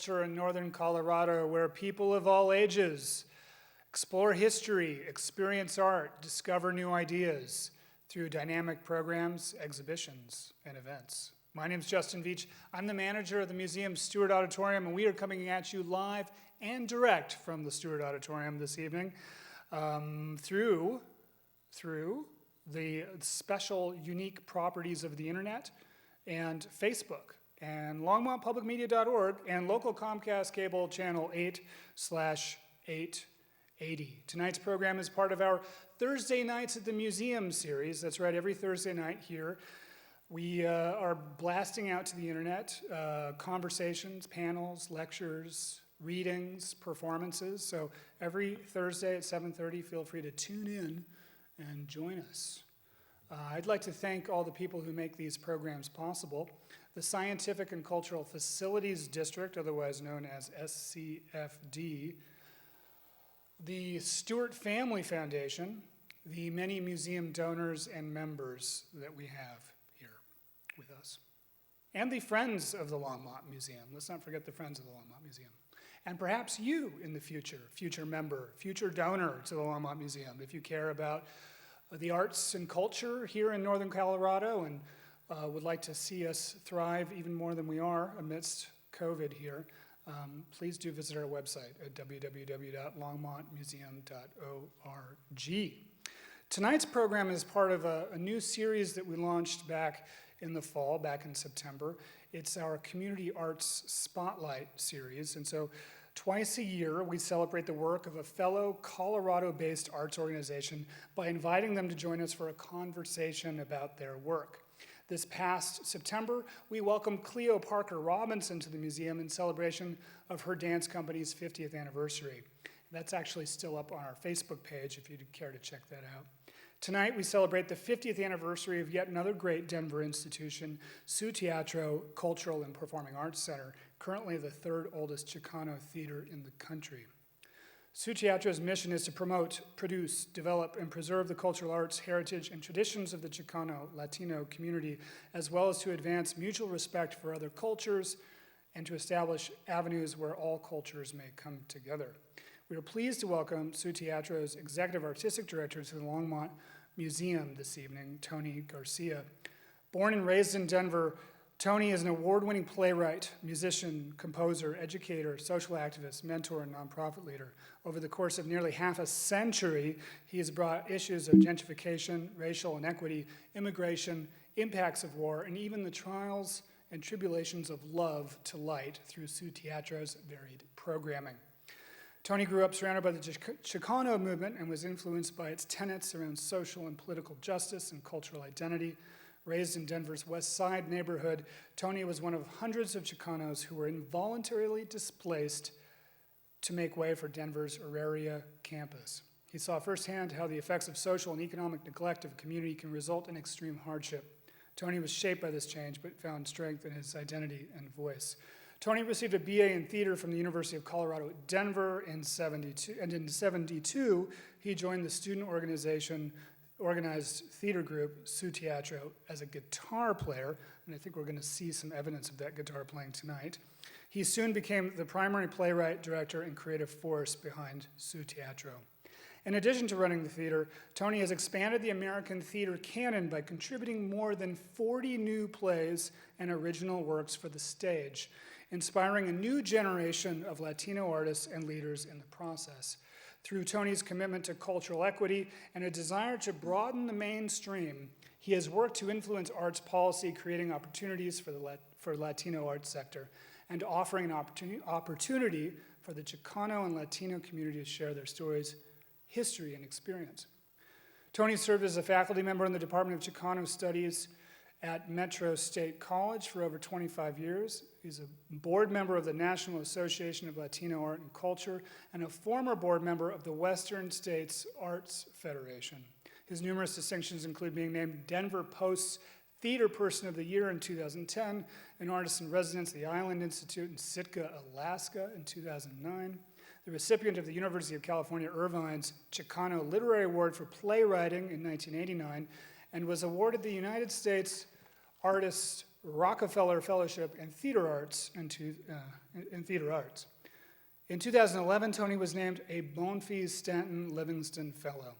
In northern Colorado, where people of all ages explore history, experience art, discover new ideas through dynamic programs, exhibitions, and events. My name is Justin Veach. I'm the manager of the museum's Stewart Auditorium, and we are coming at you live and direct from the Stewart Auditorium this evening through the special, unique properties of the internet and Facebook, and longmontpublicmedia.org, and local Comcast cable channel 8/880. Tonight's program is part of our Thursday Nights at the Museum series. That's right, every Thursday night here. We are blasting out to the internet, conversations, panels, lectures, readings, performances. So every Thursday at 7:30, feel free to tune in and join us. I'd like to thank all the people who make these programs possible. The Scientific and Cultural Facilities District, otherwise known as SCFD, the Stewart Family Foundation, the many museum donors and members that we have here with us, and the Friends of the Longmont Museum. Let's not forget the Friends of the Longmont Museum. And perhaps you in the future member, future donor to the Longmont Museum, if you care about the arts and culture here in northern Colorado and would like to see us thrive even more than we are amidst COVID here, please do visit our website at www.longmontmuseum.org. Tonight's program is part of a new series that we launched back in the fall, back in September. It's our Community Arts Spotlight series, and so twice a year we celebrate the work of a fellow Colorado-based arts organization by inviting them to join us for a conversation about their work. This past September, we welcomed Cleo Parker Robinson to the museum in celebration of her dance company's 50th anniversary. That's actually still up on our Facebook page if you'd care to check that out. Tonight, we celebrate the 50th anniversary of yet another great Denver institution, Sutiatro Cultural and Performing Arts Center, currently the third oldest Chicano theater in the country. Sutiatro's mission is to promote, produce, develop, and preserve the cultural arts, heritage, and traditions of the Chicano Latino community, as well as to advance mutual respect for other cultures and to establish avenues where all cultures may come together. We are pleased to welcome Sutiatro's Executive Artistic Director to the Longmont Museum this evening, Tony Garcia. Born and raised in Denver, Tony is an award-winning playwright, musician, composer, educator, social activist, mentor, and nonprofit leader. Over the course of nearly half a century, he has brought issues of gentrification, racial inequity, immigration, impacts of war, and even the trials and tribulations of love to light through Sutiatro's varied programming. Tony grew up surrounded by the Chicano movement and was influenced by its tenets around social and political justice and cultural identity. Raised in Denver's West Side neighborhood, Tony was one of hundreds of Chicanos who were involuntarily displaced to make way for Denver's Auraria campus. He saw firsthand how the effects of social and economic neglect of a community can result in extreme hardship. Tony was shaped by this change, but found strength in his identity and voice. Tony received a BA in theater from the University of Colorado at Denver in '72, and in '72, he joined the student organized theater group, Sutiatro, as a guitar player, and I think we're going to see some evidence of that guitar playing tonight. He soon became the primary playwright, director, and creative force behind Sutiatro. In addition to running the theater, Tony has expanded the American theater canon by contributing more than 40 new plays and original works for the stage, inspiring a new generation of Latino artists and leaders in the process. Through Tony's commitment to cultural equity and a desire to broaden the mainstream, he has worked to influence arts policy, creating opportunities for the Latino arts sector and offering an opportunity for the Chicano and Latino community to share their stories, history, and experience. Tony served as a faculty member in the Department of Chicano Studies at Metro State College for over 25 years. He's a board member of the National Association of Latino Art and Culture and a former board member of the Western States Arts Federation. His numerous distinctions include being named Denver Post's Theater Person of the Year in 2010, an artist in residence at the Island Institute in Sitka, Alaska in 2009, the recipient of the University of California Irvine's Chicano Literary Award for Playwriting in 1989, and was awarded the United States Artist Rockefeller Fellowship in Theater Arts. In 2011, Tony was named a Bonfils Stanton Livingston Fellow.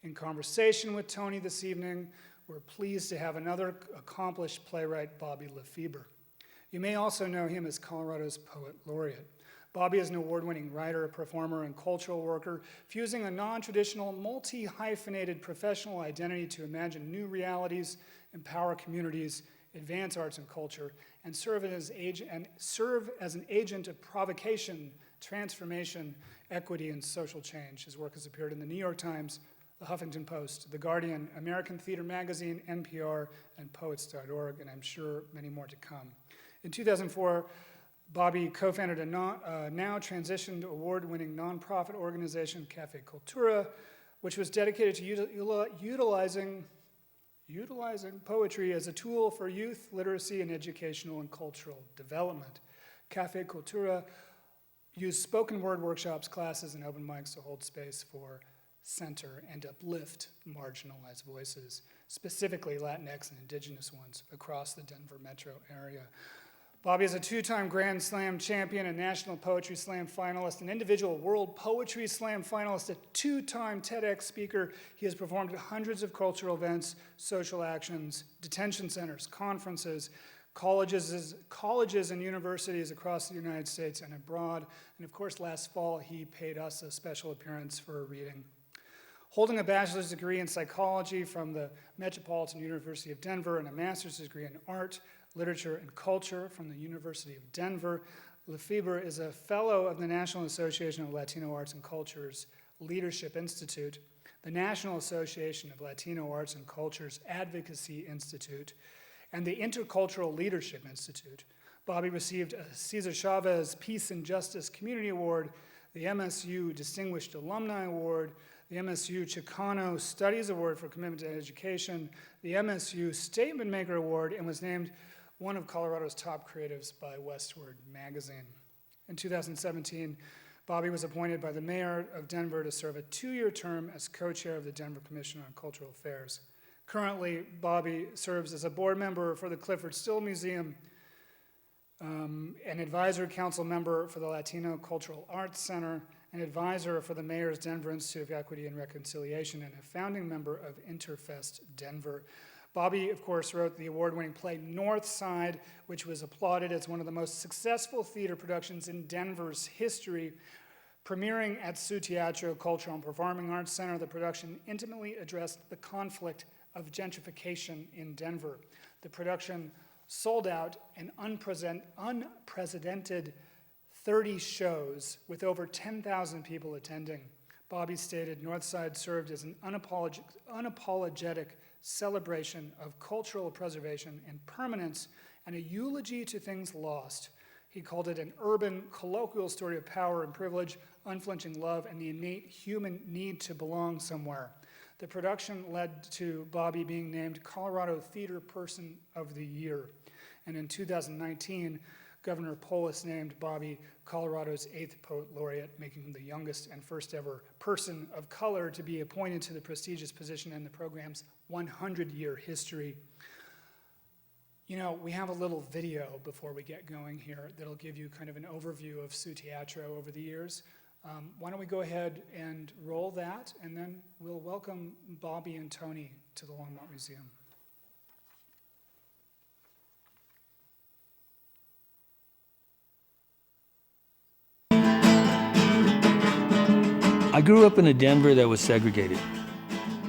In conversation with Tony this evening, we're pleased to have another accomplished playwright, Bobby LeFebre. You may also know him as Colorado's Poet Laureate. Bobby is an award-winning writer, performer, and cultural worker, fusing a non-traditional, multi-hyphenated professional identity to imagine new realities, empower communities, advance arts and culture, and serve as an agent of provocation, transformation, equity, and social change. His work has appeared in the New York Times, the Huffington Post, The Guardian, American Theater Magazine, NPR, and Poets.org, and I'm sure many more to come. In 2004, Bobby co-founded a now transitioned award-winning nonprofit organization, Cafe Cultura, which was dedicated to utilizing poetry as a tool for youth literacy and educational and cultural development. Cafe Cultura used spoken word workshops, classes, and open mics to hold space for, center, and uplift marginalized voices, specifically Latinx and Indigenous ones, across the Denver metro area. Bobby is a two-time Grand Slam champion, a National Poetry Slam finalist, an individual World Poetry Slam finalist, a two-time TEDx speaker. He has performed at hundreds of cultural events, social actions, detention centers, conferences, colleges and universities across the United States and abroad. And of course, last fall, he paid us a special appearance for a reading. Holding a bachelor's degree in psychology from the Metropolitan University of Denver and a master's degree in art, literature, and culture from the University of Denver, LeFebre is a fellow of the National Association of Latino Arts and Cultures Leadership Institute, the National Association of Latino Arts and Cultures Advocacy Institute, and the Intercultural Leadership Institute. Bobby received a Cesar Chavez Peace and Justice Community Award, the MSU Distinguished Alumni Award, the MSU Chicano Studies Award for Commitment to Education, the MSU Statement Maker Award, and was named one of Colorado's top creatives by Westward Magazine. In 2017, Bobby was appointed by the mayor of Denver to serve a 2-year term as co-chair of the Denver Commission on Cultural Affairs. Currently, Bobby serves as a board member for the Clifford Still Museum, an advisory council member for the Latino Cultural Arts Center, an advisor for the Mayor's Denver Institute of Equity and Reconciliation, and a founding member of Interfest Denver. Bobby, of course, wrote the award-winning play North Side, which was applauded as one of the most successful theater productions in Denver's history. Premiering at Sutiatro Cultural and Performing Arts Center, the production intimately addressed the conflict of gentrification in Denver. The production sold out an unprecedented 30 shows with over 10,000 people attending. Bobby stated Northside served as an unapologetic celebration of cultural preservation and permanence and a eulogy to things lost. He called it an urban, colloquial story of power and privilege, unflinching love, and the innate human need to belong somewhere. The production led to Bobby being named Colorado Theater Person of the Year. And in 2019, Governor Polis named Bobby Colorado's 8th Poet Laureate, making him the youngest and first ever person of color to be appointed to the prestigious position in the program's 100-year history. You know, we have a little video before we get going here that'll give you kind of an overview of Sutiatro over the years. Why don't we go ahead and roll that, and then we'll welcome Bobby and Tony to the Longmont Museum. I grew up in a Denver that was segregated.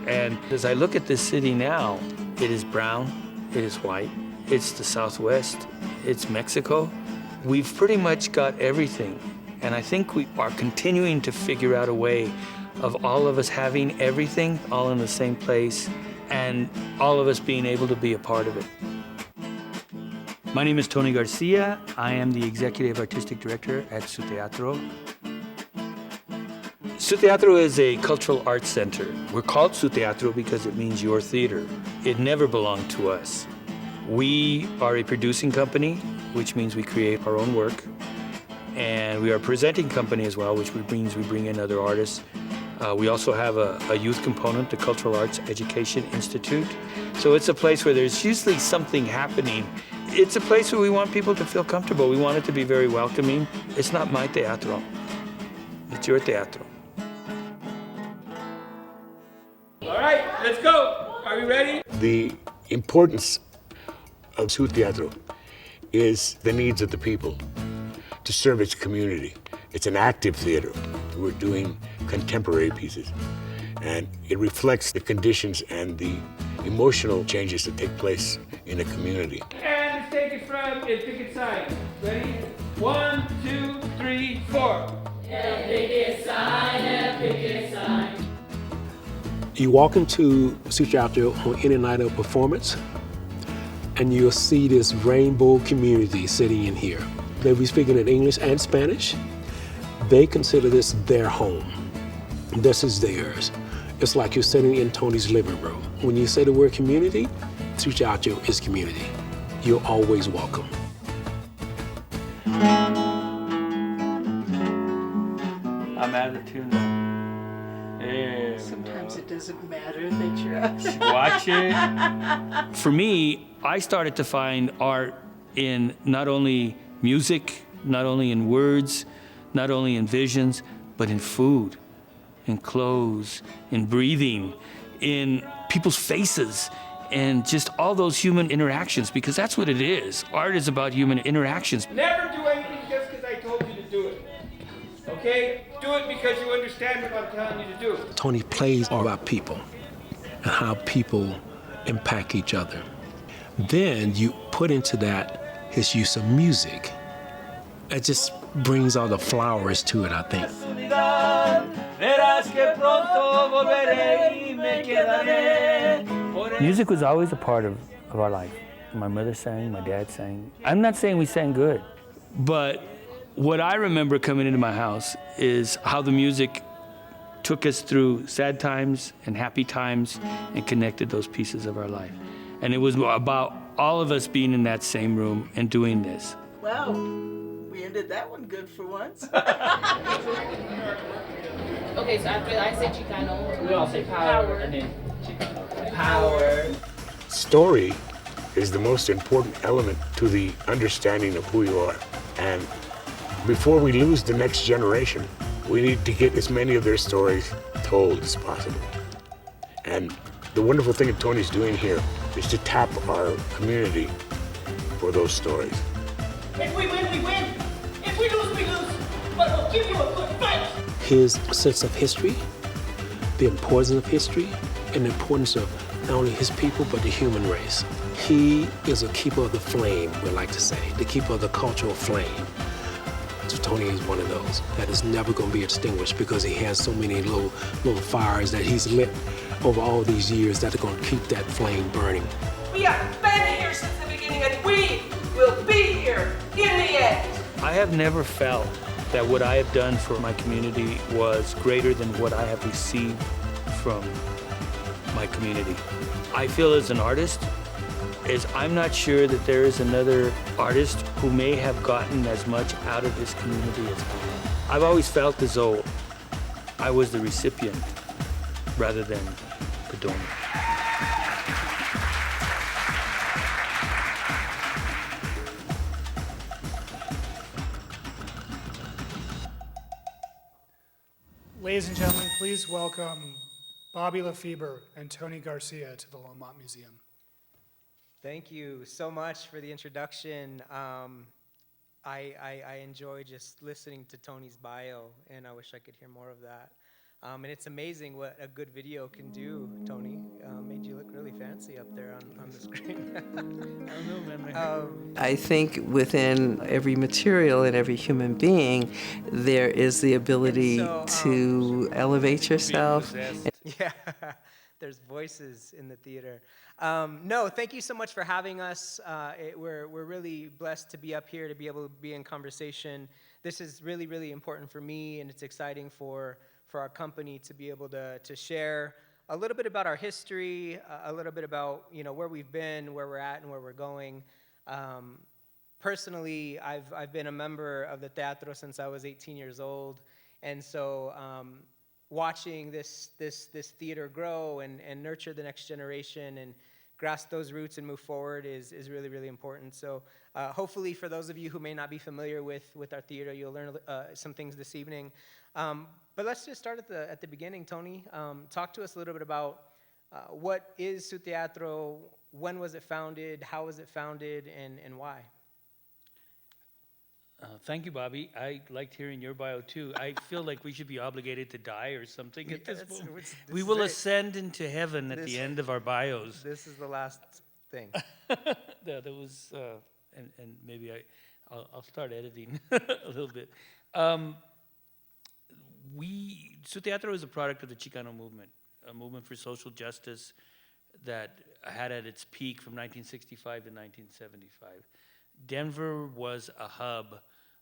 And as I look at this city now, it is brown, it is white, it's the Southwest, it's Mexico. We've pretty much got everything. And I think we are continuing to figure out a way of all of us having everything all in the same place and all of us being able to be a part of it. My name is Tony Garcia. I am the Executive Artistic Director at Sutiatro. Sutiatro is a cultural arts center. We're called Sutiatro because it means your theater. It never belonged to us. We are a producing company, which means we create our own work. And we are a presenting company as well, which means we bring in other artists. We also have a youth component, the Cultural Arts Education Institute. So it's a place where there's usually something happening It's a place where we want people to feel comfortable. We want it to be very welcoming. It's not my teatro. It's your teatro. All right, let's go. Are we ready? The importance of Sutiatro is the needs of the people, to serve its community. It's an active theater. We're doing contemporary pieces, and it reflects the conditions and the emotional changes that take place in a community. And let's take it from a picket sign. Ready? 1, 2, 3, 4. You walk into Sutiatro on any night of performance, and you'll see this rainbow community sitting in here. They'll be speaking in English and Spanish. They consider this their home. This is theirs. It's like you're sitting in Tony's living room. When you say the word community, Sutiatro is community. You're always welcome. I'm out of tune now. Sometimes it doesn't matter that you're out. Watch it. For me, I started to find art in not only music, not only in words, not only in visions, but in food, in clothes, in breathing, in people's faces, and just all those human interactions, because that's what it is. Art is about human interactions. Never do anything just because I told you to do it. Okay? Do it because you understand what I'm telling you to do. Tony plays all about people and how people impact each other. Then you put into that his use of music. It just brings all the flowers to it, I think. Music was always a part of our life. My mother sang, my dad sang. I'm not saying we sang good, but what I remember coming into my house is how the music took us through sad times and happy times and connected those pieces of our life. And it was about all of us being in that same room and doing this. Wow, we ended that one good for once. Okay, so after I say Chicano, We all say power, and then power. Story is the most important element to the understanding of who you are. And before we lose the next generation, we need to get as many of their stories told as possible. And the wonderful thing that Tony's doing here is to tap our community for those stories. If we win, we win. If we lose, we lose. But we'll give you a good fight. His sense of history, the importance of history, and the importance of not only his people, but the human race. He is a keeper of the flame, we like to say, the keeper of the cultural flame. So Tony is one of those that is never going to be extinguished because he has so many little fires that he's lit over all these years that are going to keep that flame burning. We have been here since the beginning, and we will be here in the end. I have never felt that what I have done for my community was greater than what I have received from my community. I feel as an artist, I'm not sure that there is another artist who may have gotten as much out of this community as I have. I've always felt as though I was the recipient rather than the donor. Ladies and gentlemen, please welcome Bobby LeFebre and Tony Garcia to the Lomont Museum. Thank you so much for the introduction. I enjoy just listening to Tony's bio, and I wish I could hear more of that. And it's amazing what a good video can do, Tony. Made you look really fancy up there on the screen. I don't know, man. I think within every material and every human being, there is the ability to elevate yourself. Yeah, there's voices in the theater. No, thank you so much for having us. We're really blessed to be up here, to be able to be in conversation. This is really, really important for me, and it's exciting for our company to be able to share a little bit about our history, a little bit about where we've been, where we're at, and where we're going. Personally, I've been a member of the Teatro since I was 18 years old, and so watching this theater grow and nurture the next generation and grasp those roots and move forward is really, really important. So hopefully for those of you who may not be familiar with our theater, you'll learn some things this evening. But let's just start at the beginning, Tony. Talk to us a little bit about what is Sutiatro, when was it founded, how was it founded, and why? Thank you, Bobby. I liked hearing your bio too. I feel like we should be obligated to die or something at this moment. We will ascend into heaven at the end of our bios. This is the last thing. There was, and maybe I'll start editing a little bit. Sutiatro is a product of the Chicano movement, a movement for social justice that had at its peak from 1965 to 1975. Denver was a hub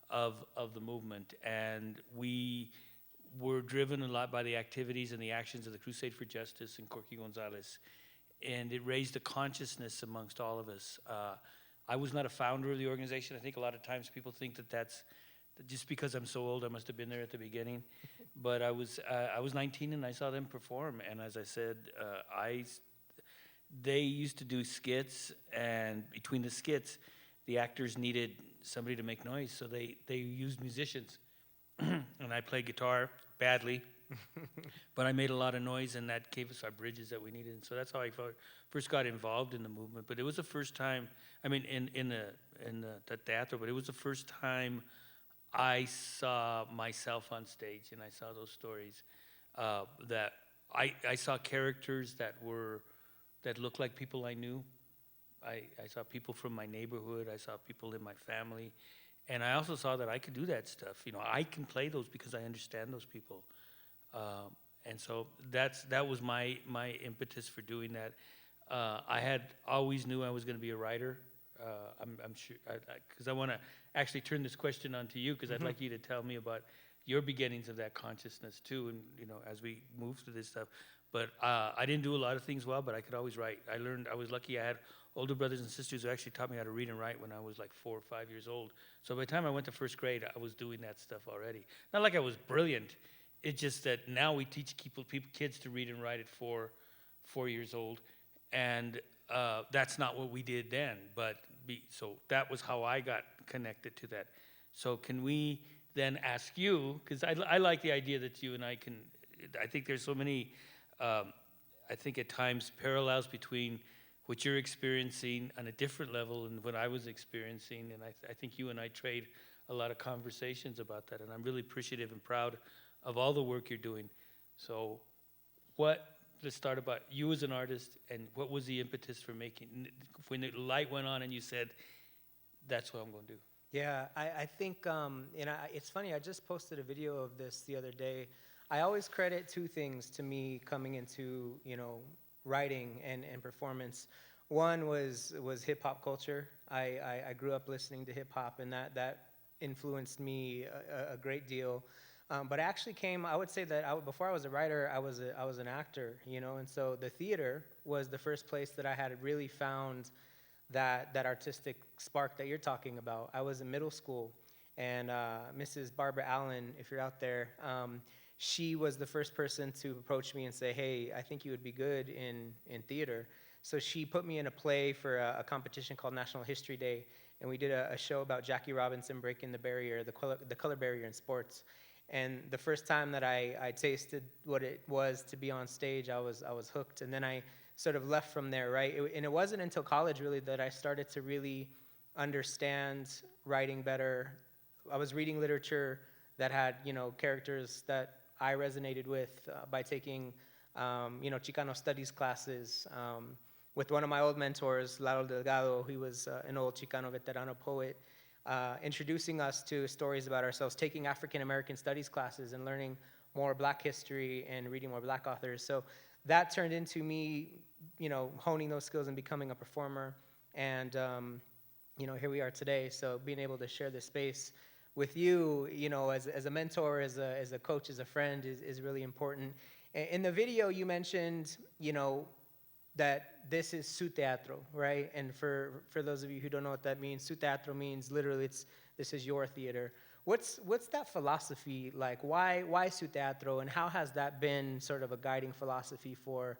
of the movement, and we were driven a lot by the activities and the actions of the Crusade for Justice and Corky Gonzalez, and it raised a consciousness amongst all of us. I was not a founder of the organization. I think a lot of times people think that's just because I'm so old, I must have been there at the beginning. But I was 19 and I saw them perform, and as I said, they used to do skits, and between the skits, the actors needed somebody to make noise, so they used musicians. And I played guitar badly, but I made a lot of noise, and that gave us our bridges that we needed. And so that's how I first got involved in the movement. But it was the first time, I mean, in the Teatro, but it was the first time I saw myself on stage, and I saw those stories that I saw characters that looked like people I knew. I saw people from my neighborhood. I saw people in my family. And I also saw that I could do that stuff. You know, I can play those because I understand those people. And so that was my impetus for doing that. I had always knew I was going to be a writer. I'm sure, because I want to actually turn this question on to you, because I'd like you to tell me about your beginnings of that consciousness too, and you know, as we move through this stuff. But I didn't do a lot of things well, but I could always write. I was lucky I had older brothers and sisters who actually taught me how to read and write when I was like 4 or 5 years old. So by the time I went to first grade, I was doing that stuff already. Not like I was brilliant. It's just that now we teach kids to read and write at 4 years old, and that's not what we did then. So that was how I got connected to that. So can we then ask you, because I like the idea that you and I can, I think there's so many, I think at times parallels between what you're experiencing on a different level and what I was experiencing, and I think you and I trade a lot of conversations about that, and I'm really appreciative and proud of all the work you're doing. So let's start about you as an artist, and what was the impetus for making, when the light went on and you said, that's what I'm going to do? Yeah, I think, it's funny, I just posted a video of this the other day. I always credit two things to me coming into, writing and performance. One was hip hop culture. I grew up listening to hip hop, and that influenced me a great deal. But I actually I would say that before I was a writer, I was an actor, and so the theater was the first place that I had really found that artistic spark that you're talking about. I was in middle school, and Mrs. Barbara Allen, if you're out there, she was the first person to approach me and say, hey, I think you would be good in theater. So she put me in a play for a competition called National History Day, and we did a show about Jackie Robinson breaking the barrier, the color barrier in sports. And the first time that I tasted what it was to be on stage, I was hooked, and then I sort of left from there, right? And it wasn't until college, really, that I started to really understand writing better. I was reading literature that had, characters that I resonated with by taking, Chicano studies classes with one of my old mentors, Lalo Delgado. He was an old Chicano veterano poet, introducing us to stories about ourselves, taking African American studies classes and learning more Black history and reading more Black authors. So that turned into me, honing those skills and becoming a performer. And, here we are today. So being able to share this space with you, as a mentor, as a coach, as a friend is really important. In the video, you mentioned, that this is Sutiatro, right? And for those of you who don't know what that means, Sutiatro means literally this is your theater. What's that philosophy like? Why Sutiatro, and how has that been sort of a guiding philosophy for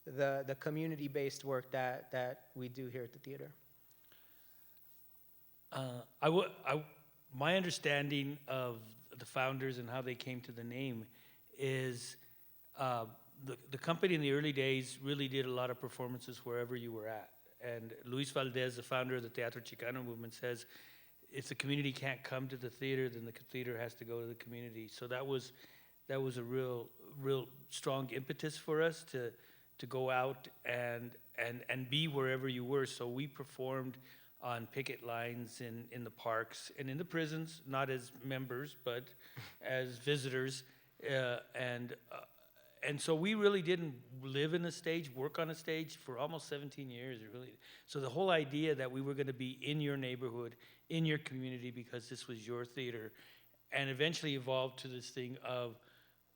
the community-based work that we do here at the theater? My understanding of the founders and how they came to the name is the company in the early days really did a lot of performances wherever you were at. And Luis Valdez, the founder of the Teatro Chicano movement, says if the community can't come to the theater, then the theater has to go to the community. So that was a real strong impetus for us to go out and be wherever you were. So we performed on picket lines in the parks and in the prisons, not as members, but as visitors. And so we really didn't live in a stage, work on a stage for almost 17 years, really. So the whole idea that we were going to be in your neighborhood, in your community, because this was your theater, and eventually evolved to this thing of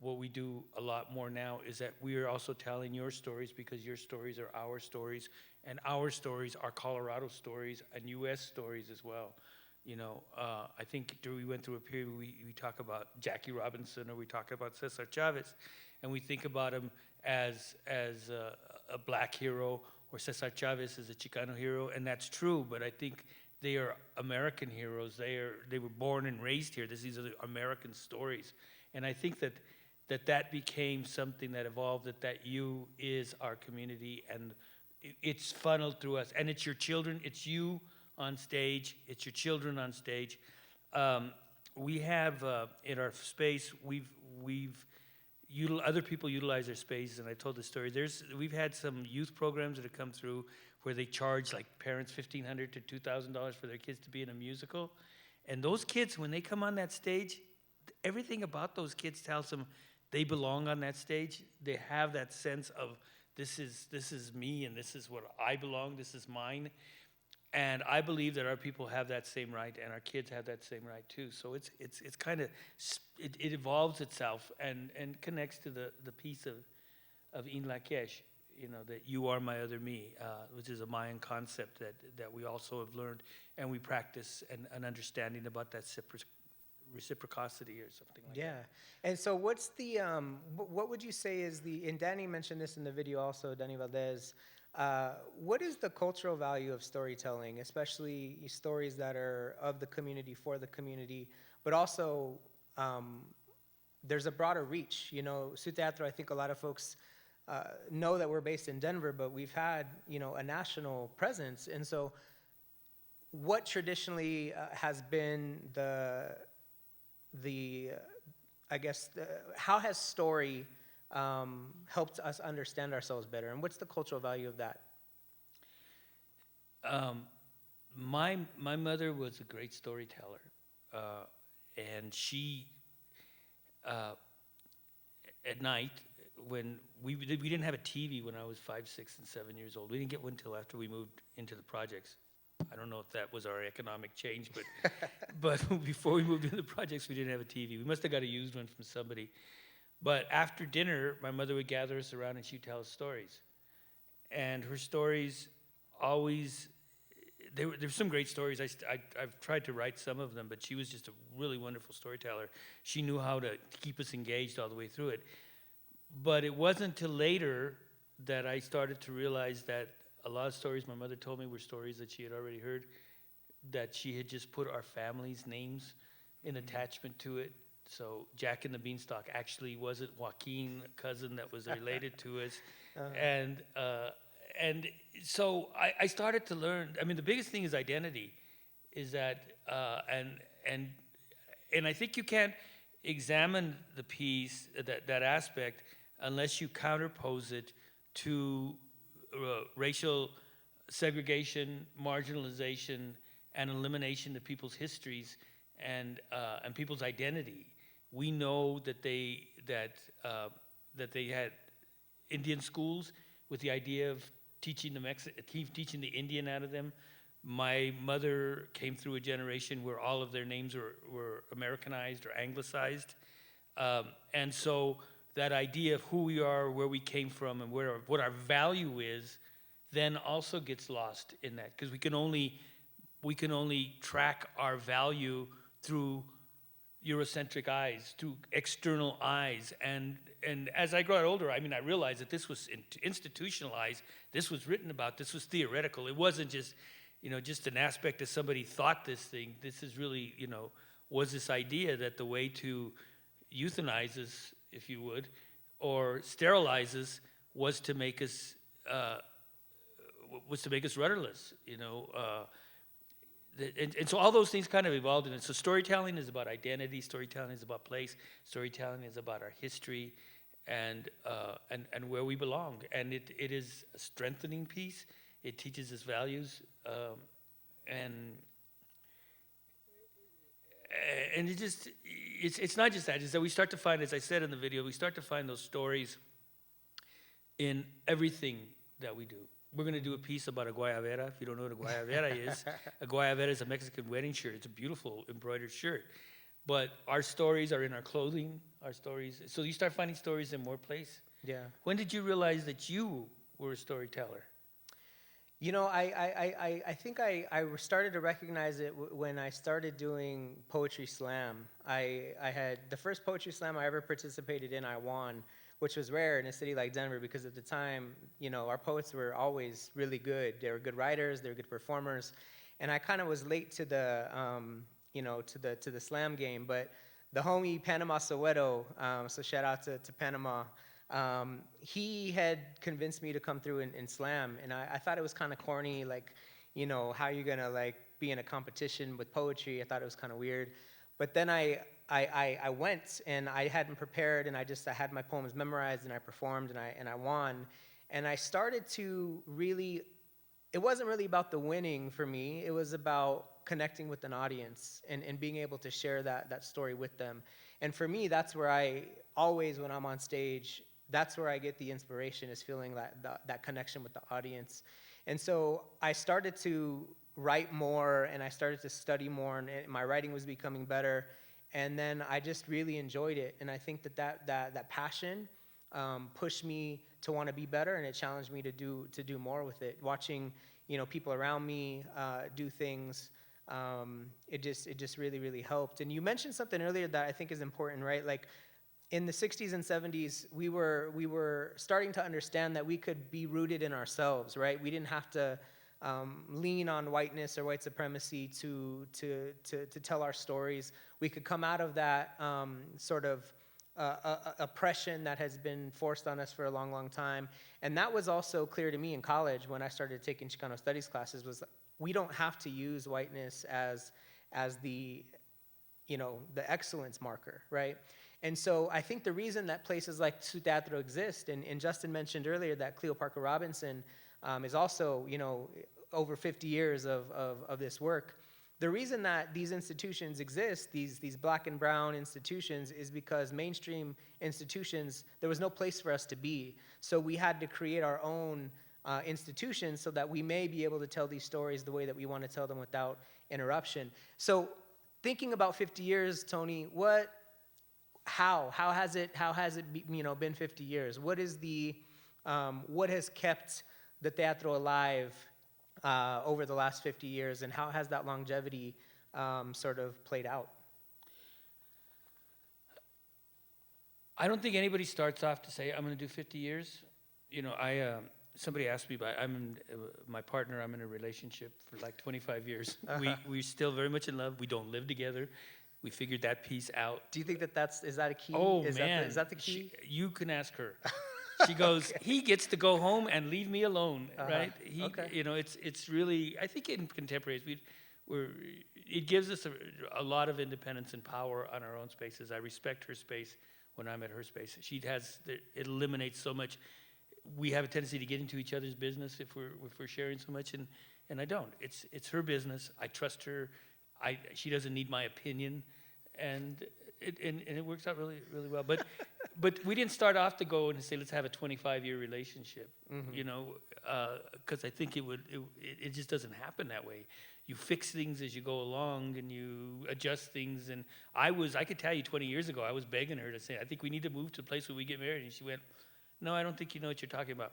what we do a lot more now is that we are also telling your stories because your stories are our stories, and our stories are Colorado stories and U.S. stories as well. You know, I think we went through a period where we talk about Jackie Robinson or we talk about Cesar Chavez, and we think about him as a black hero, or Cesar Chavez as a Chicano hero, and that's true, but I think they are American heroes. They were born and raised here. These are the American stories. And I think that became something that evolved, that you is our community, and it's funneled through us. And it's your children, it's you on stage, it's your children on stage. We have in our space, other people utilize their spaces, and I told the story. We've had some youth programs that have come through where they charge like parents $1,500 to $2,000 for their kids to be in a musical. And those kids, when they come on that stage, everything about those kids tells them they belong on that stage. They have that sense of this is me, and this is what I belong, this is mine. And I believe that our people have that same right, and our kids have that same right too. So it's kind of, it evolves itself and connects to the piece of In Lakesh, you know, that you are my other me, which is a Mayan concept that we also have learned, and we practice an understanding about that reciprocity or something like that. Yeah. And so what's the, what would you say is and Danny mentioned this in the video also, Danny Valdez, what is the cultural value of storytelling, especially stories that are of the community, for the community, but also there's a broader reach. You know, Sutiatro, I think a lot of folks know that we're based in Denver, but we've had, you know, a national presence. And so what traditionally has been how has story helped us understand ourselves better, and what's the cultural value of that? My mother was a great storyteller, and she at night when we didn't have a TV when I was 5, 6, and 7 years old. We didn't get one until after we moved into the projects. I don't know if that was our economic change, but before we moved into the projects, we didn't have a TV. We must have got a used one from somebody. But after dinner, my mother would gather us around and she'd tell us stories. And her stories always, there's some great stories. I've tried to write some of them, but she was just a really wonderful storyteller. She knew how to keep us engaged all the way through it. But it wasn't until later that I started to realize that a lot of stories my mother told me were stories that she had already heard, that she had just put our family's names in attachment to it. So Jack and the Beanstalk actually wasn't Joaquin, a cousin that was related to us. And so I started to learn. I mean, the biggest thing is identity, is that, and I think you can't examine the piece, that aspect, unless you counterpose it to racial segregation, marginalization, and elimination of people's histories and people's identity. We know that they had Indian schools with the idea of teaching the Indian out of them. My mother came through a generation where all of their names were Americanized or anglicized, and so that idea of who we are, where we came from, and what our value is, then also gets lost in that, because we can only track our value through Eurocentric eyes, through external eyes. And as I got older, I realized that this was institutionalized, this was written about, this was theoretical. It wasn't just, just an aspect that somebody thought this thing. This is really, was this idea that the way to euthanize us, if you would, or sterilize us, was to make us rudderless, and so all those things kind of evolved in it. So storytelling is about identity, storytelling is about place, storytelling is about our history and where we belong. And it is a strengthening piece. It teaches us values, and it's not just that. It's that we start to find, as I said in the video, we start to find those stories in everything that we do. We're going to do a piece about a guayabera. If you don't know what a guayabera is, a guayabera is a Mexican wedding shirt. It's a beautiful embroidered shirt. But our stories are in our clothing, our stories. So you start finding stories in more place. Yeah. When did you realize that you were a storyteller? I think I started to recognize it when I started doing Poetry Slam. I had the first Poetry Slam I ever participated in, I won, which was rare in a city like Denver because at the time, our poets were always really good. They were good writers, they were good performers, and I kind of was late to the, to the slam game. But the homie Panama Soweto, so shout out to Panama. He had convinced me to come through and slam, and I thought it was kind of corny, like, how you gonna like be in a competition with poetry. I thought it was kind of weird, but then I went and I hadn't prepared, and I had my poems memorized, and I performed, and I won, and I started to really. It wasn't really about the winning for me. It was about connecting with an audience and being able to share that story with them. And for me, that's where I always, when I'm on stage, that's where I get the inspiration, is feeling that connection with the audience. And so I started to write more, and I started to study more, and my writing was becoming better. And then I just really enjoyed it. And I think that passion pushed me to want to be better, and it challenged me to do more with it. Watching, people around me do things, it just really helped. And you mentioned something earlier that I think is important, right? Like in the 60s and 70s, we were starting to understand that we could be rooted in ourselves, right? We didn't have to lean on whiteness or white supremacy to tell our stories. We could come out of that sort of oppression that has been forced on us for a long time. And that was also clear to me in college when I started taking Chicano studies classes, was we don't have to use whiteness as the excellence marker, right? And so I think the reason that places like Sutiatro exist, and Justin mentioned earlier that Cleo Parker Robinson is also, over 50 years of this work. The reason that these institutions exist, these black and brown institutions, is because mainstream institutions, there was no place for us to be. So we had to create our own institutions so that we may be able to tell these stories the way that we want to tell them without interruption. So thinking about 50 years, Tony, how has it been 50 years? What has kept the Teatro alive over the last 50 years, and how has that longevity sort of played out? I don't think anybody starts off to say, I'm going to do 50 years. Somebody asked me, my partner, I'm in a relationship for like 25 years. Uh-huh. We're still very much in love. We don't live together. We figured that piece out. Do you think is that a key? Oh, man. Is that the key? You can ask her. She goes, he gets to go home and leave me alone, right? Okay. It's really, I think in contemporaries, it gives us a lot of independence and power on our own spaces. I respect her space when I'm at her space. It eliminates so much. We have a tendency to get into each other's business if we're sharing so much, and I don't. It's her business. I trust her. She doesn't need my opinion, and it works out really, really well. But we didn't start off to go and say, let's have a 25-year relationship, because I think it just doesn't happen that way. You fix things as you go along, and you adjust things. And I could tell you 20 years ago, I was begging her to say, I think we need to move to a place where we get married. And she went, no, I don't think you know what you're talking about.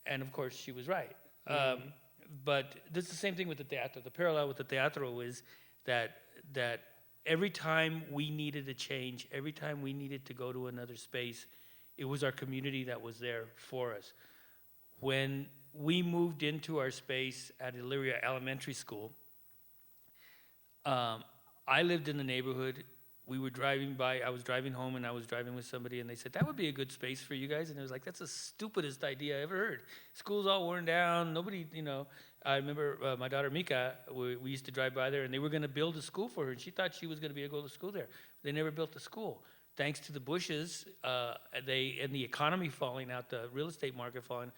And of course, she was right. But this is the same thing with the Teatro. The parallel with the Teatro is that every time we needed a change, every time we needed to go to another space, it was our community that was there for us. When we moved into our space at Elyria Elementary School, I lived in the neighborhood. We were driving by, I was driving home and I was driving with somebody and they said, that would be a good space for you guys. And it was like, that's the stupidest idea I ever heard. School's all worn down, nobody, I remember my daughter Mika, we used to drive by there and they were gonna build a school for her and she thought she was gonna be able to go to school there. They never built a school. Thanks to the Bushes, and the economy falling out, the real estate market falling,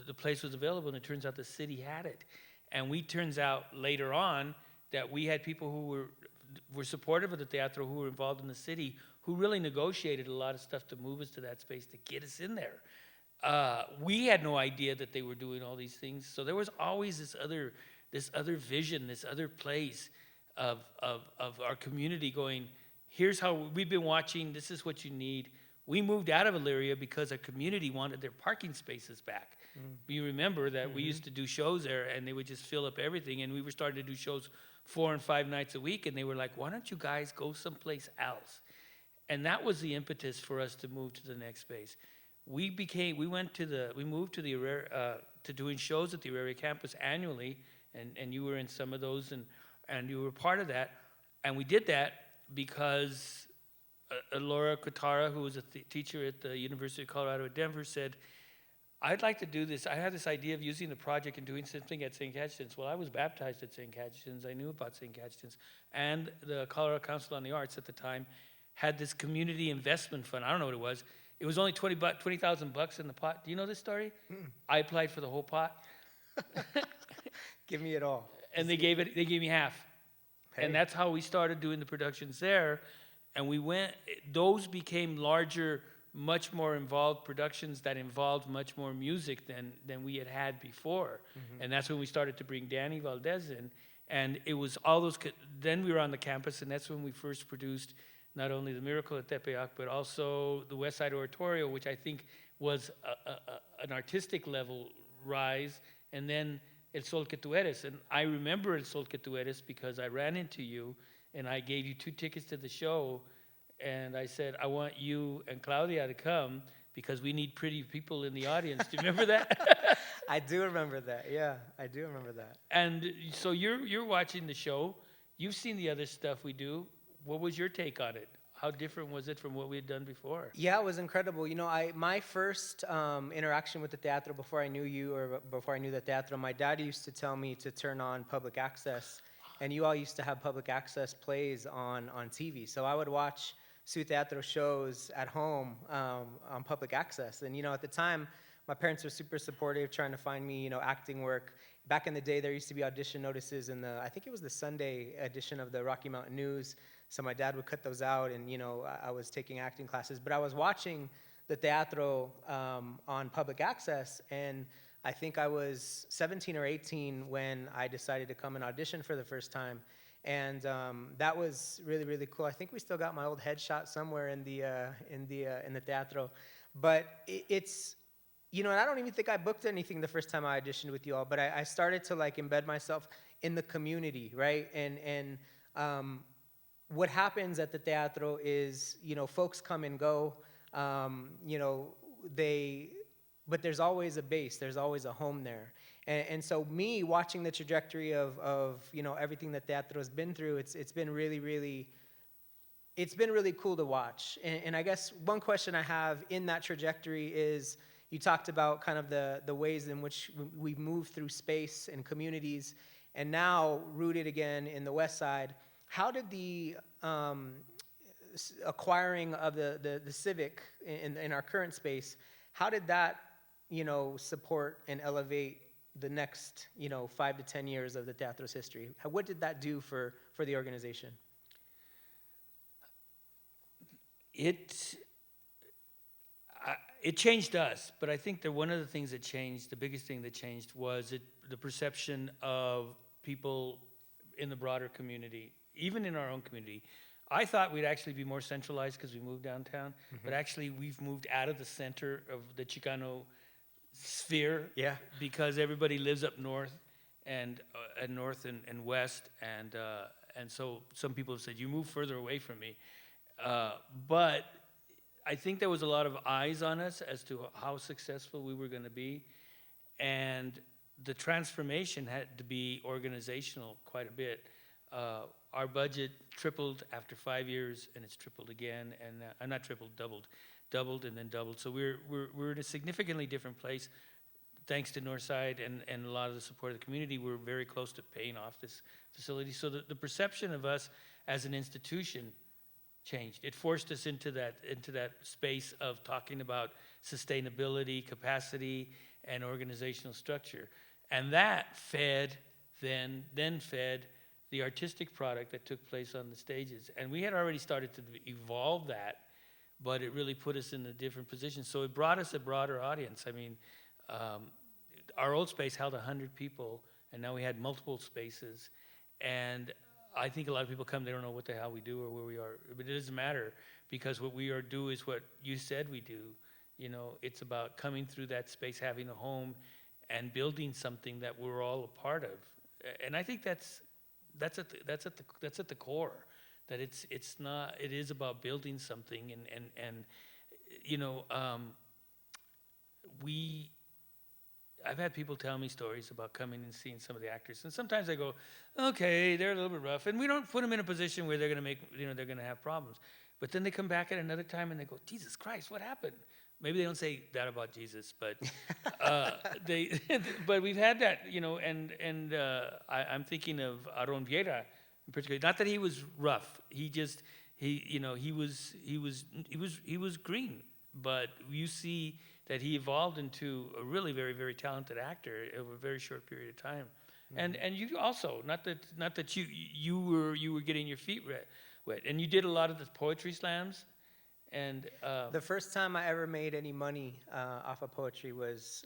the place was available and it turns out the city had it. And turns out later on that we had people who were supportive of the Teatro, who were involved in the city, who really negotiated a lot of stuff to move us to that space to get us in there. We had no idea that they were doing all these things. So there was always this other vision, this other place of our community going, here's how we've been watching, this is what you need. We moved out of Elyria because our community wanted their parking spaces back. You remember that we used to do shows there and they would just fill up everything, and we were starting to do shows 4 and 5 nights a week, and they were like, why don't you guys go someplace else? And that was the impetus for us to move to the next space. We moved to to doing shows at the Auraria campus annually, and you were in some of those, and you were part of that. And we did that because Laura Katara, who was a teacher at the University of Colorado at Denver, said, I'd like to do this. I had this idea of using the project and doing something at St. Cajetan's. Well, I was baptized at St. Cajetan's. I knew about St. Cajetan's. And the Colorado Council on the Arts at the time had this community investment fund. I don't know what it was. It was only $20,000 in the pot. Do you know this story? I applied for the whole pot. Give me it all. And they gave me half. Hey. And that's how we started doing the productions there. And those became larger, much more involved productions that involved much more music than we had before. And that's when we started to bring Danny Valdez in. And it was all those, then we were on the campus, and that's when we first produced not only The Miracle at Tepeyac, but also the West Side Oratorio, which I think was an artistic level rise, and then El Sol Que Tu Eres. And I remember El Sol Que Tu Eres because I ran into you, and I gave you 2 tickets to the show, and I said, I want you and Claudia to come because we need pretty people in the audience. Do you remember that? I do remember that, yeah, I do remember that. And so you're watching the show. You've seen the other stuff we do. What was your take on it? How different was it from what we had done before? Yeah, it was incredible. My first interaction with the Teatro before I knew you or before I knew the Teatro, my dad used to tell me to turn on public access, and you all used to have public access plays on TV. So I would watch Sutiatro shows at home on public access. And, at the time, my parents were super supportive, trying to find me, acting work. Back in the day, there used to be audition notices in I think it was the Sunday edition of the Rocky Mountain News. So my dad would cut those out, and, I was taking acting classes. But I was watching the Teatro on public access, and I think I was 17 or 18 when I decided to come and audition for the first time. And that was really, really cool. I think we still got my old headshot somewhere in the Teatro. But it's, and I don't even think I booked anything the first time I auditioned with you all, but I started to embed myself in the community, right? And what happens at the Teatro is, folks come and go, but there's always a base, there's always a home there. And so me watching the trajectory of everything that Teatro has been through, it's been really, really, it's been really cool to watch. And I guess one question I have in that trajectory is, you talked about kind of the ways in which we've moved through space and communities, and now rooted again in the West Side. How did the acquiring of the Civic in our current space, how did that, support and elevate the next, 5 to 10 years of the Teatro's history? What did that do for the organization? It changed us, but I think that one of the things that changed, the biggest thing that changed, was the perception of people in the broader community, even in our own community. I thought we'd actually be more centralized because we moved downtown, but actually we've moved out of the center of the Chicano sphere, because everybody lives up north and west, And so some people have said, you move further away from me. But I think there was a lot of eyes on us as to how successful we were going to be. And the transformation had to be organizational quite a bit. Our budget tripled after 5 years, and it's tripled again, and not tripled, doubled, and then doubled. So we're in a significantly different place, thanks to Northside and a lot of the support of the community. We're very close to paying off this facility. So the perception of us as an institution changed. It forced us into that space of talking about sustainability, capacity, and organizational structure. And that fed the artistic product that took place on the stages. And we had already started to evolve that, but it really put us in a different position. So it brought us a broader audience. I mean, our old space held 100 people, and now we had multiple spaces. And I think a lot of people come, they don't know what the hell we do or where we are. But it doesn't matter, because what we do is what you said we do. You know, it's about coming through that space, having a home, and building something that we're all a part of. And I think that's at the core, that it is about building something. And you know, I've had people tell me stories about coming and seeing some of the actors, and sometimes I go, okay, they're a little bit rough, and we don't put them in a position where they're going to have problems. But then they come back at another time and they go, Jesus Christ, what happened? Maybe they don't say that about Jesus, but but we've had that, you know, and I'm thinking of Aaron Vieira in particular. Not that he was rough. He was green, but you see that he evolved into a really very, very talented actor over a very short period of time. Mm-hmm. And you also, not that you were getting your feet wet, and you did a lot of the poetry slams. And the first time I ever made any money off of poetry was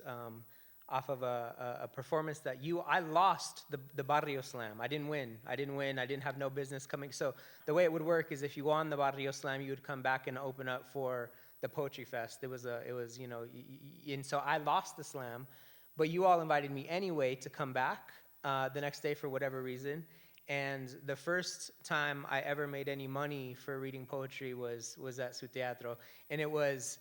off of a performance that I lost the Barrio Slam. I didn't win. I didn't have no business coming. So the way it would work is if you won the Barrio Slam, you would come back and open up for the Poetry Fest. It was you know, and so I lost the slam, but you all invited me anyway to come back the next day for whatever reason. And the first time I ever made any money for reading poetry was at Sutiatro. And it was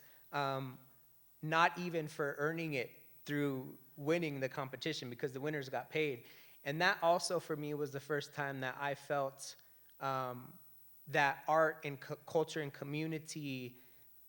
not even for earning it through winning the competition, because the winners got paid. And that also for me was the first time that I felt that art and culture and community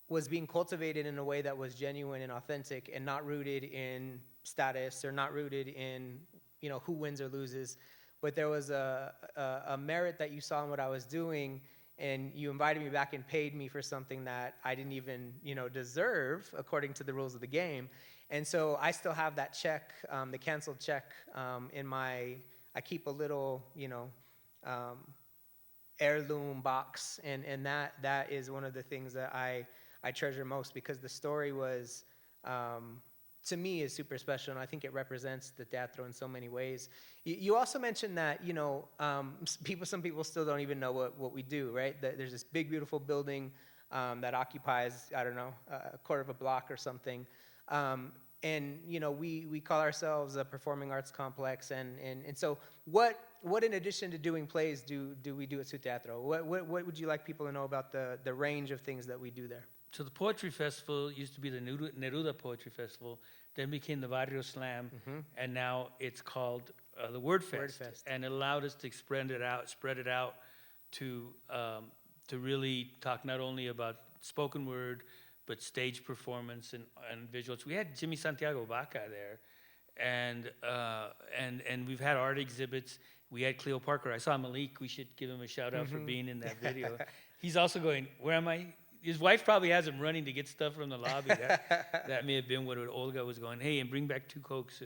was being cultivated in a way that was genuine and authentic, and not rooted in status or not rooted in, you know, who wins or loses. But there was a merit that you saw in what I was doing, and you invited me back and paid me for something that I didn't even, you know, deserve according to the rules of the game. And so I still have that check, the canceled check, I keep a little, you know, heirloom box, and that is one of the things that I treasure most, because the story was, to me, is super special, and I think it represents the Teatro in so many ways. You also mentioned that, you know, some people still don't even know what we do, right? There's this big, beautiful building that occupies, I don't know, a quarter of a block or something. And, you know, we call ourselves a performing arts complex. And so what in addition to doing plays do we do at Sutiatro? What would you like people to know about the range of things that we do there? So the Poetry Festival used to be the Neruda Poetry Festival, then became the Barrio Slam, mm-hmm. and now it's called the Word Fest. And it allowed us to spread it out to really talk not only about spoken word, but stage performance and visuals. We had Jimmy Santiago Baca there, and we've had art exhibits. We had Cleo Parker. I saw Malik. We should give him a shout out mm-hmm. for being in that video. He's also going, where am I? His wife probably has him running to get stuff from the lobby. That may have been what Olga was going, hey, and bring back 2 Cokes.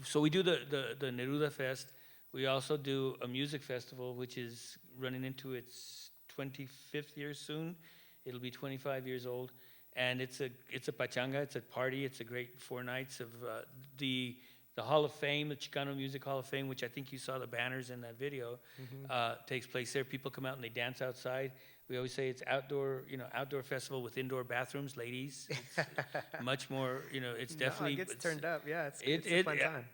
So we do the Neruda Fest. We also do a music festival, which is running into its 25th year soon. It'll be 25 years old. And it's a pachanga, it's a party, it's a great 4 nights of the The Hall of Fame, the Chicano Music Hall of Fame, which I think you saw the banners in that video, takes place there. People come out and they dance outside. We always say it's outdoor festival with indoor bathrooms, ladies. It's much more, it's definitely. It gets turned up, yeah. It's a fun time.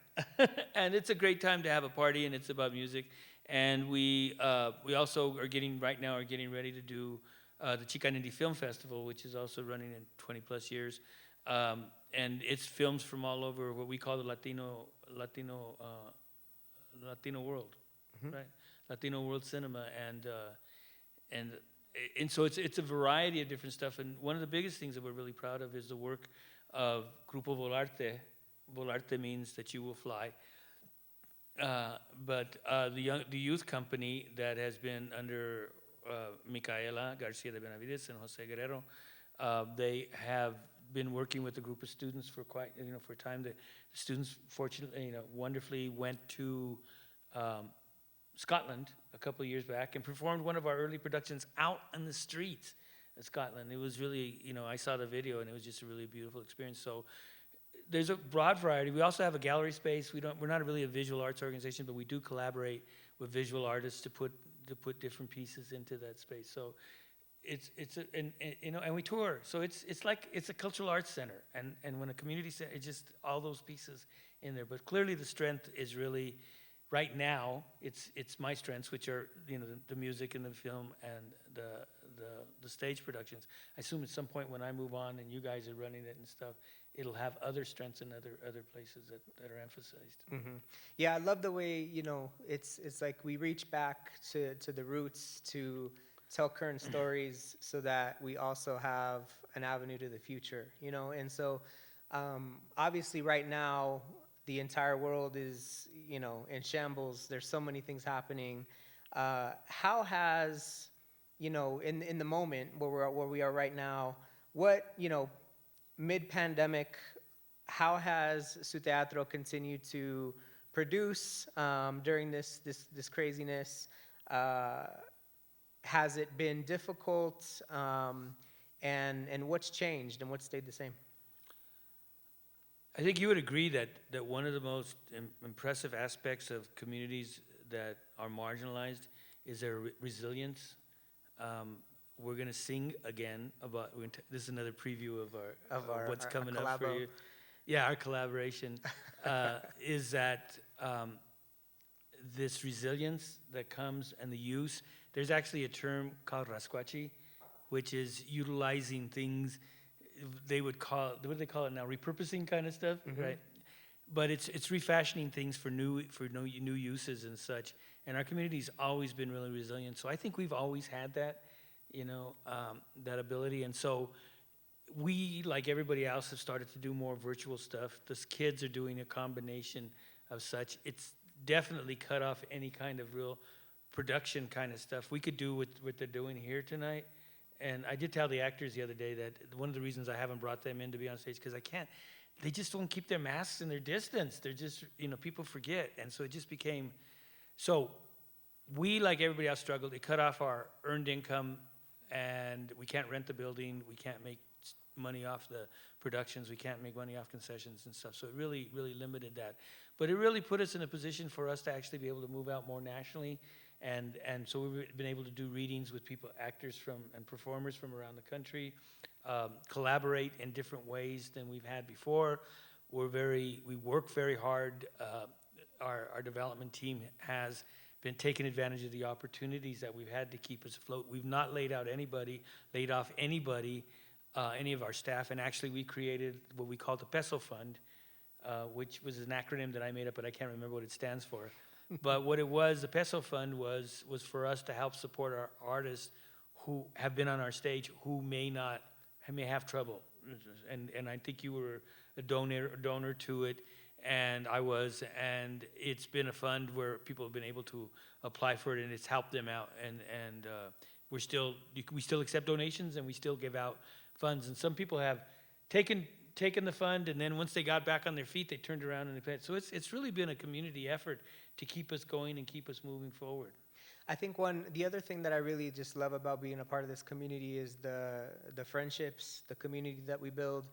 And it's a great time to have a party, and it's about music. And we also are getting ready to do the Chicane Indie Film Festival, which is also running in 20 plus years. And it's films from all over what we call the Latino world, right? Latino world cinema, and so it's a variety of different stuff. And one of the biggest things that we're really proud of is the work of Grupo Volarte. Volarte means that you will fly. But the youth company that has been under Micaela Garcia de Benavides and Jose Guerrero, they have been working with a group of students for for time. The students, fortunately, wonderfully went to Scotland a couple of years back and performed one of our early productions out on the streets of Scotland. It was really, I saw the video and it was just a really beautiful experience. So there's a broad variety. We also have a gallery space. We're not really a visual arts organization, but we do collaborate with visual artists to put different pieces into that space. So and we tour. So it's like it's a cultural arts center, and when a community center, it's just all those pieces in there. But clearly the strength is really right now. It's my strengths, which are the music and the film and the stage productions. I assume at some point when I move on and you guys are running it and stuff, it'll have other strengths in other places that are emphasized. Mm-hmm. Yeah, I love the way it's like we reach back to the roots to tell current stories so that we also have an avenue to the future, and so obviously right now the entire world is in shambles. There's so many things happening. How has in the moment where we are right now, what mid-pandemic, how has Sutiatro continued to produce during this craziness? Has it been difficult? And what's changed and what stayed the same? I think you would agree that one of the most impressive aspects of communities that are marginalized is their resilience. We're going to sing again about, this is another preview of what's coming up for you. Yeah, our collaboration is that this resilience that comes and the use. There's actually a term called rasquachi, which is utilizing things. They would call it, what do they call it now? Repurposing kind of stuff, right? But it's refashioning things for new uses and such. And our community's always been really resilient. So I think we've always had that, that ability. And so we, like everybody else, have started to do more virtual stuff. The kids are doing a combination of such. It's definitely cut off any kind of real production kind of stuff. We could do what they're doing here tonight. And I did tell the actors the other day that one of the reasons I haven't brought them in to be on stage, because I can't, they just don't keep their masks and their distance. They're just, people forget. And so it just became, so we, like everybody else, struggled. It cut off our earned income, and we can't rent the building. We can't make money off the productions. We can't make money off concessions and stuff. So it really, really limited that. But it really put us in a position for us to actually be able to move out more nationally. And so we've been able to do readings with people, actors and performers from around the country, collaborate in different ways than we've had before. We work very hard. Our development team has been taking advantage of the opportunities that we've had to keep us afloat. We've not laid off anybody, any of our staff, and actually we created what we call the Peso Fund, which was an acronym that I made up, but I can't remember what it stands for. But what it was, the Peso Fund was for us to help support our artists who have been on our stage who may have trouble. And I think you were a donor to it, and I was, and it's been a fund where people have been able to apply for it, and it's helped them out. And we still accept donations, and we still give out funds. And some people have taken the fund, and then once they got back on their feet, they turned around and they paid. So it's really been a community effort to keep us going and keep us moving forward. I think the other thing that I really just love about being a part of this community is the friendships, the community that we build.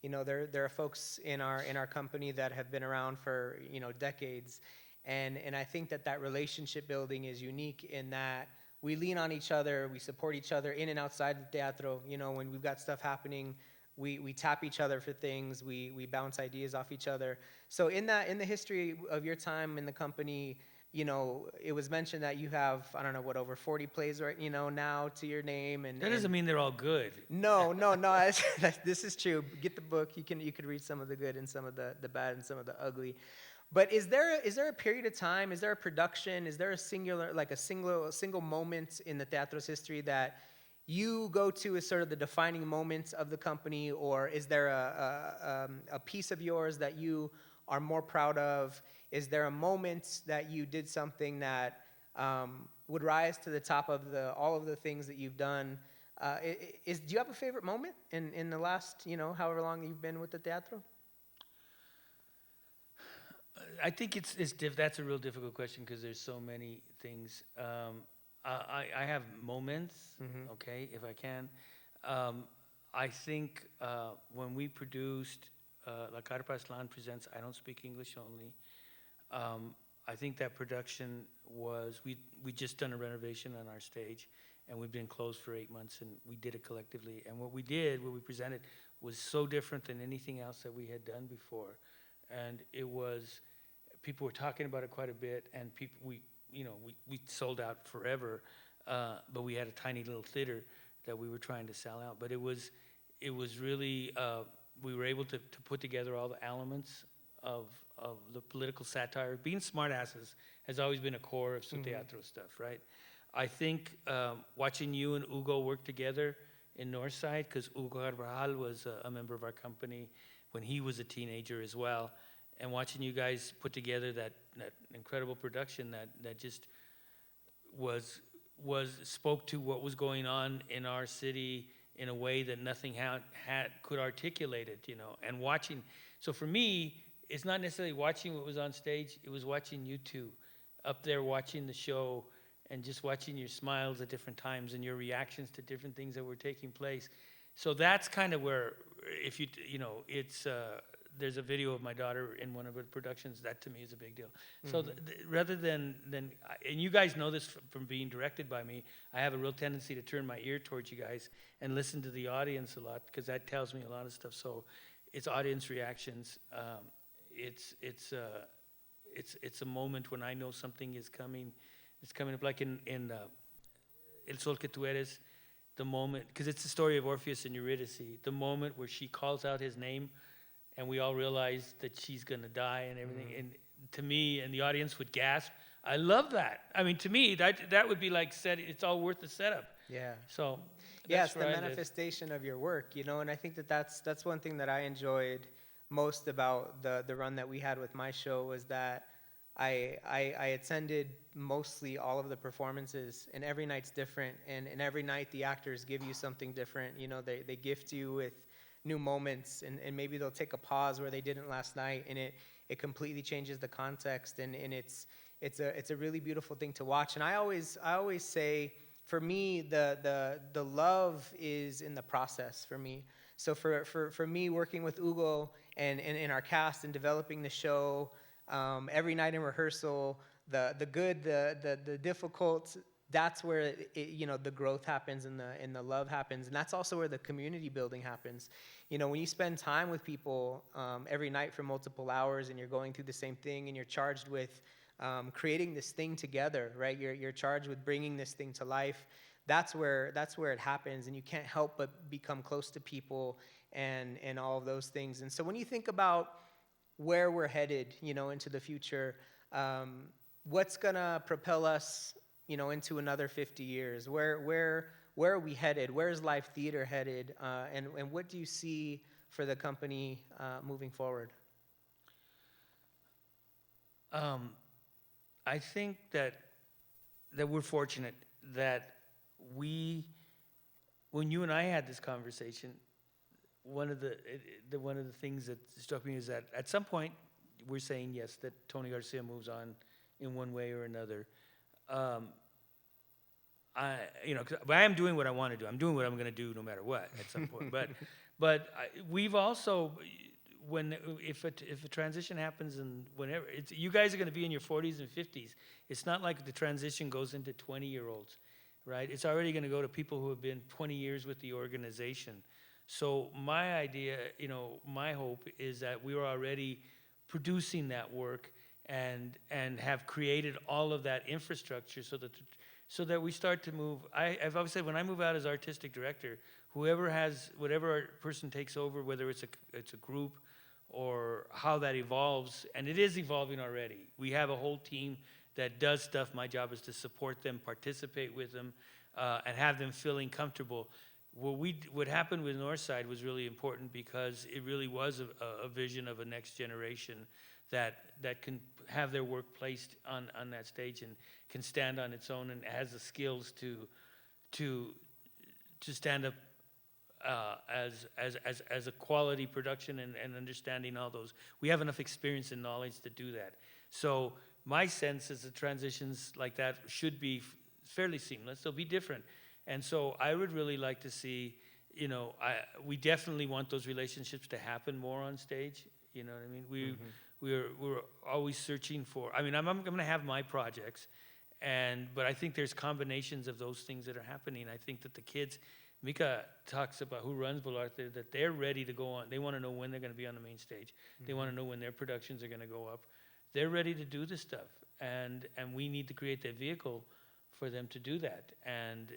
there are folks in our company that have been around for decades, and I think that relationship building is unique in that we lean on each other, we support each other in and outside the teatro. When we've got stuff happening, we tap each other for things, we bounce ideas off each other. So in the history of your time in the company, it was mentioned that you have, I don't know, over 40 plays right now to your name. And that doesn't mean they're all good. No. This is true. Get the book. You could read some of the good and some of the bad and some of the ugly. But is there a period of time? Is there a production? Is there a single moment in the Teatro's history that you go to as sort of the defining moments of the company, or is there a piece of yours that you are more proud of? Is there a moment that you did something that would rise to the top of all of the things that you've done? Do you have a favorite moment in the last, however long you've been with the Teatro? I think that's a real difficult question because there's so many things. I have moments, okay, if I can. I think when we produced La Carpa Aslan Presents I Don't Speak English Only, I think that production was, we just done a renovation on our stage, and we've been closed for 8 months, and we did it collectively. And what we presented was so different than anything else that we had done before. And it was, people were talking about it quite a bit, and we sold out forever, but we had a tiny little theater that we were trying to sell out. But it was really, we were able to put together all the elements of the political satire. Being smartasses has always been a core of Sutiatro stuff, right? I think watching you and Hugo work together in Northside, because Hugo Carvajal was a member of our company when he was a teenager as well, and watching you guys put together that incredible production that just spoke to what was going on in our city in a way that nothing could articulate it, and watching. So for me, it's not necessarily watching what was on stage, it was watching you two up there watching the show and just watching your smiles at different times and your reactions to different things that were taking place. So that's kind of where, if it's, there's a video of my daughter in one of her productions, that to me is a big deal. So rather than, and you guys know this from being directed by me, I have a real tendency to turn my ear towards you guys and listen to the audience a lot, because that tells me a lot of stuff. So it's audience reactions. It's a moment when I know something is coming. It's coming up, like in El Sol que tú eres, the moment, because it's the story of Orpheus and Eurydice, the moment where she calls out his name and we all realize that she's going to die and everything. And to me, and the audience would gasp. I love that. I mean, to me, that would be like it's all worth the setup. Yeah. So yeah, it's the manifestation of your work, and I think that's one thing that I enjoyed most about the run that we had with my show, was that I attended mostly all of the performances, and every night's different, and every night the actors give you something different. They gift you with new moments, and maybe they'll take a pause where they didn't last night, and it completely changes the context, and it's a really beautiful thing to watch. And I always say, for me, the love is in the process for me. So for me, working with Hugo and in our cast and developing the show, every night in rehearsal, the good, the difficult, that's where the growth happens and the love happens, and that's also where the community building happens. When you spend time with people every night for multiple hours, and you're going through the same thing, and you're charged with creating this thing together, right? You're charged with bringing this thing to life. That's where it happens, and you can't help but become close to people and all of those things. And so when you think about where we're headed, into the future, what's gonna propel us, into another 50 years? Where are we headed? Where is live theater headed? And what do you see for the company moving forward? I think that we're fortunate that when you and I had this conversation, one of the things that struck me is that at some point we're saying yes, that Tony Garcia moves on in one way or another. I am doing what I want to do. I'm doing what I'm going to do no matter what at some point. But we've also, if a transition happens and whenever, you guys are going to be in your 40s and 50s. It's not like the transition goes into 20-year-olds, right? It's already going to go to people who have been 20 years with the organization. So my idea, my hope is that we are already producing that work and have created all of that infrastructure so that we start to move. I've always said when I move out as artistic director, whatever person takes over, whether it's a group or how that evolves, and it is evolving already. We have a whole team that does stuff. My job is to support them, participate with them, and have them feeling comfortable. What happened with Northside was really important because it really was a vision of a next generation that can have their work placed on that stage and can stand on its own and has the skills to stand up as a quality production and understanding all those. We have enough experience and knowledge to do that. So my sense is the transitions like that should be fairly seamless. They'll be different. And so I would really like to see, we definitely want those relationships to happen more on stage. You know what I mean? We're always searching for, I'm going to have my projects, but I think there's combinations of those things that are happening. I think that the kids, Mika talks about who runs Bolarte, that they're ready to go on. They want to know when they're going to be on the main stage. They want to know when their productions are going to go up. They're ready to do this stuff, and we need to create that vehicle for them to do that. And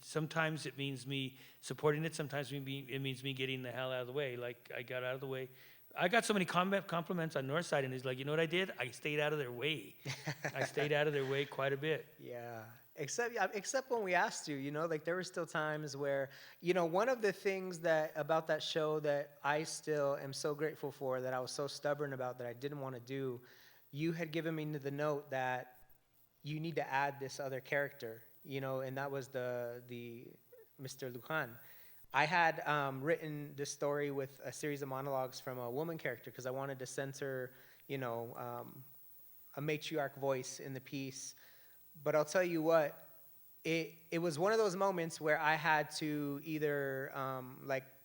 sometimes it means me supporting it. Sometimes it means me getting the hell out of the way. Like I got out of the way. I got so many compliments on Northside, and he's like, you know what I did? I stayed out of their way. I stayed out of their way quite a bit. Yeah. Except when we asked you, like there were still times where, one of the things about that show that I still am so grateful for, that I was so stubborn about, that I didn't want to do, you had given me the note that you need to add this other character, and that was the Mr. Lujan. I had written this story with a series of monologues from a woman character because I wanted to center, a matriarch voice in the piece. But I'll tell you what, it was one of those moments where I had to either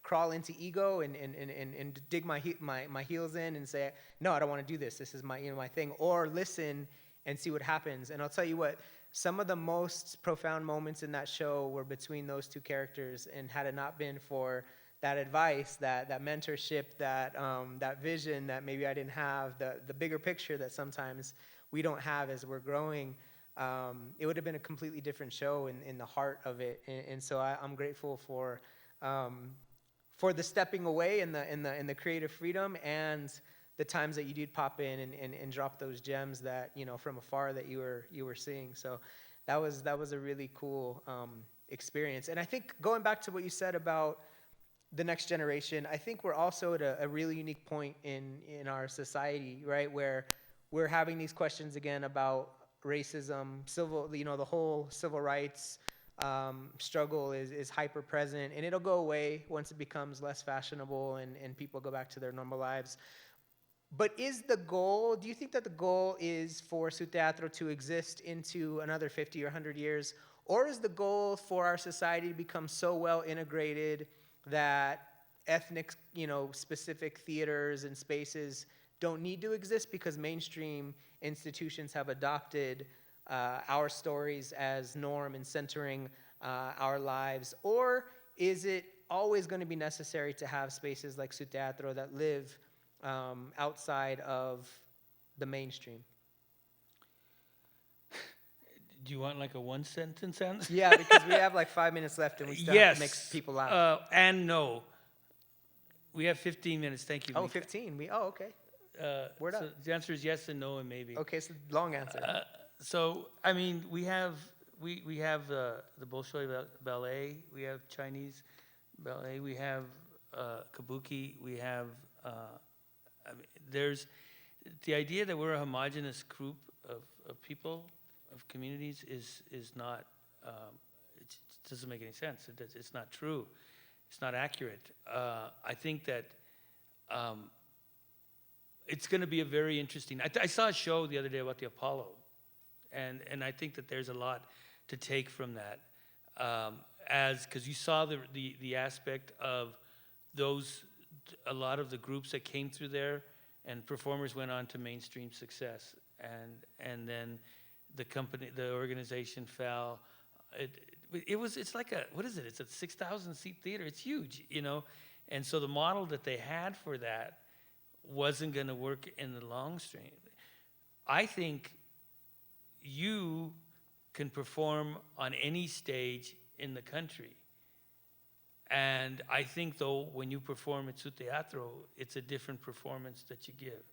crawl into ego and dig my heels in and say, no, I don't want to do this. This is my thing, or listen and see what happens. And I'll tell you what, some of the most profound moments in that show were between those two characters. And had it not been for that advice, that mentorship, that vision that maybe I didn't have, the bigger picture that sometimes we don't have as we're growing, it would have been a completely different show in the heart of it. And so I'm grateful for the stepping away and the creative freedom, and the times that you did pop in and drop those gems that, from afar that you were seeing. So that was a really cool experience. And I think going back to what you said about the next generation, I think we're also at a really unique point in our society, right, where we're having these questions again about racism, the whole civil rights struggle is hyper present, and it'll go away once it becomes less fashionable and people go back to their normal lives. But do you think that the goal is for Sutiatro to exist into another 50 or 100 years? Or is the goal for our society to become so well integrated that ethnic, specific theaters and spaces don't need to exist because mainstream institutions have adopted our stories as norm and centering our lives? Or is it always going to be necessary to have spaces like Sutiatro that live outside of the mainstream? Do you want like a one-sentence answer? Yeah, because we have like 5 minutes left and we still have to make people laugh. And no. We have 15 minutes. Thank you. Oh, Mika. 15. Okay. Word up. So the answer is yes and no and maybe. Okay, so long answer. We have the Bolshoi ballet. We have Chinese ballet. We have kabuki. We have. There's the idea that we're a homogenous group of people, of communities, is not. It doesn't make any sense. It's not true. It's not accurate. I think that. It's going to be a very interesting. I saw a show the other day about the Apollo, and I think that there's a lot to take from that. because you saw the aspect of those, a lot of the groups that came through there, and performers went on to mainstream success, and then the organization fell. It's like what is it? It's a 6,000 seat theater. It's huge, and so the model that they had for that wasn't going to work in the long stream. I think you can perform on any stage in the country. And I think, though, when you perform at Sutiatro, it's a different performance that you give.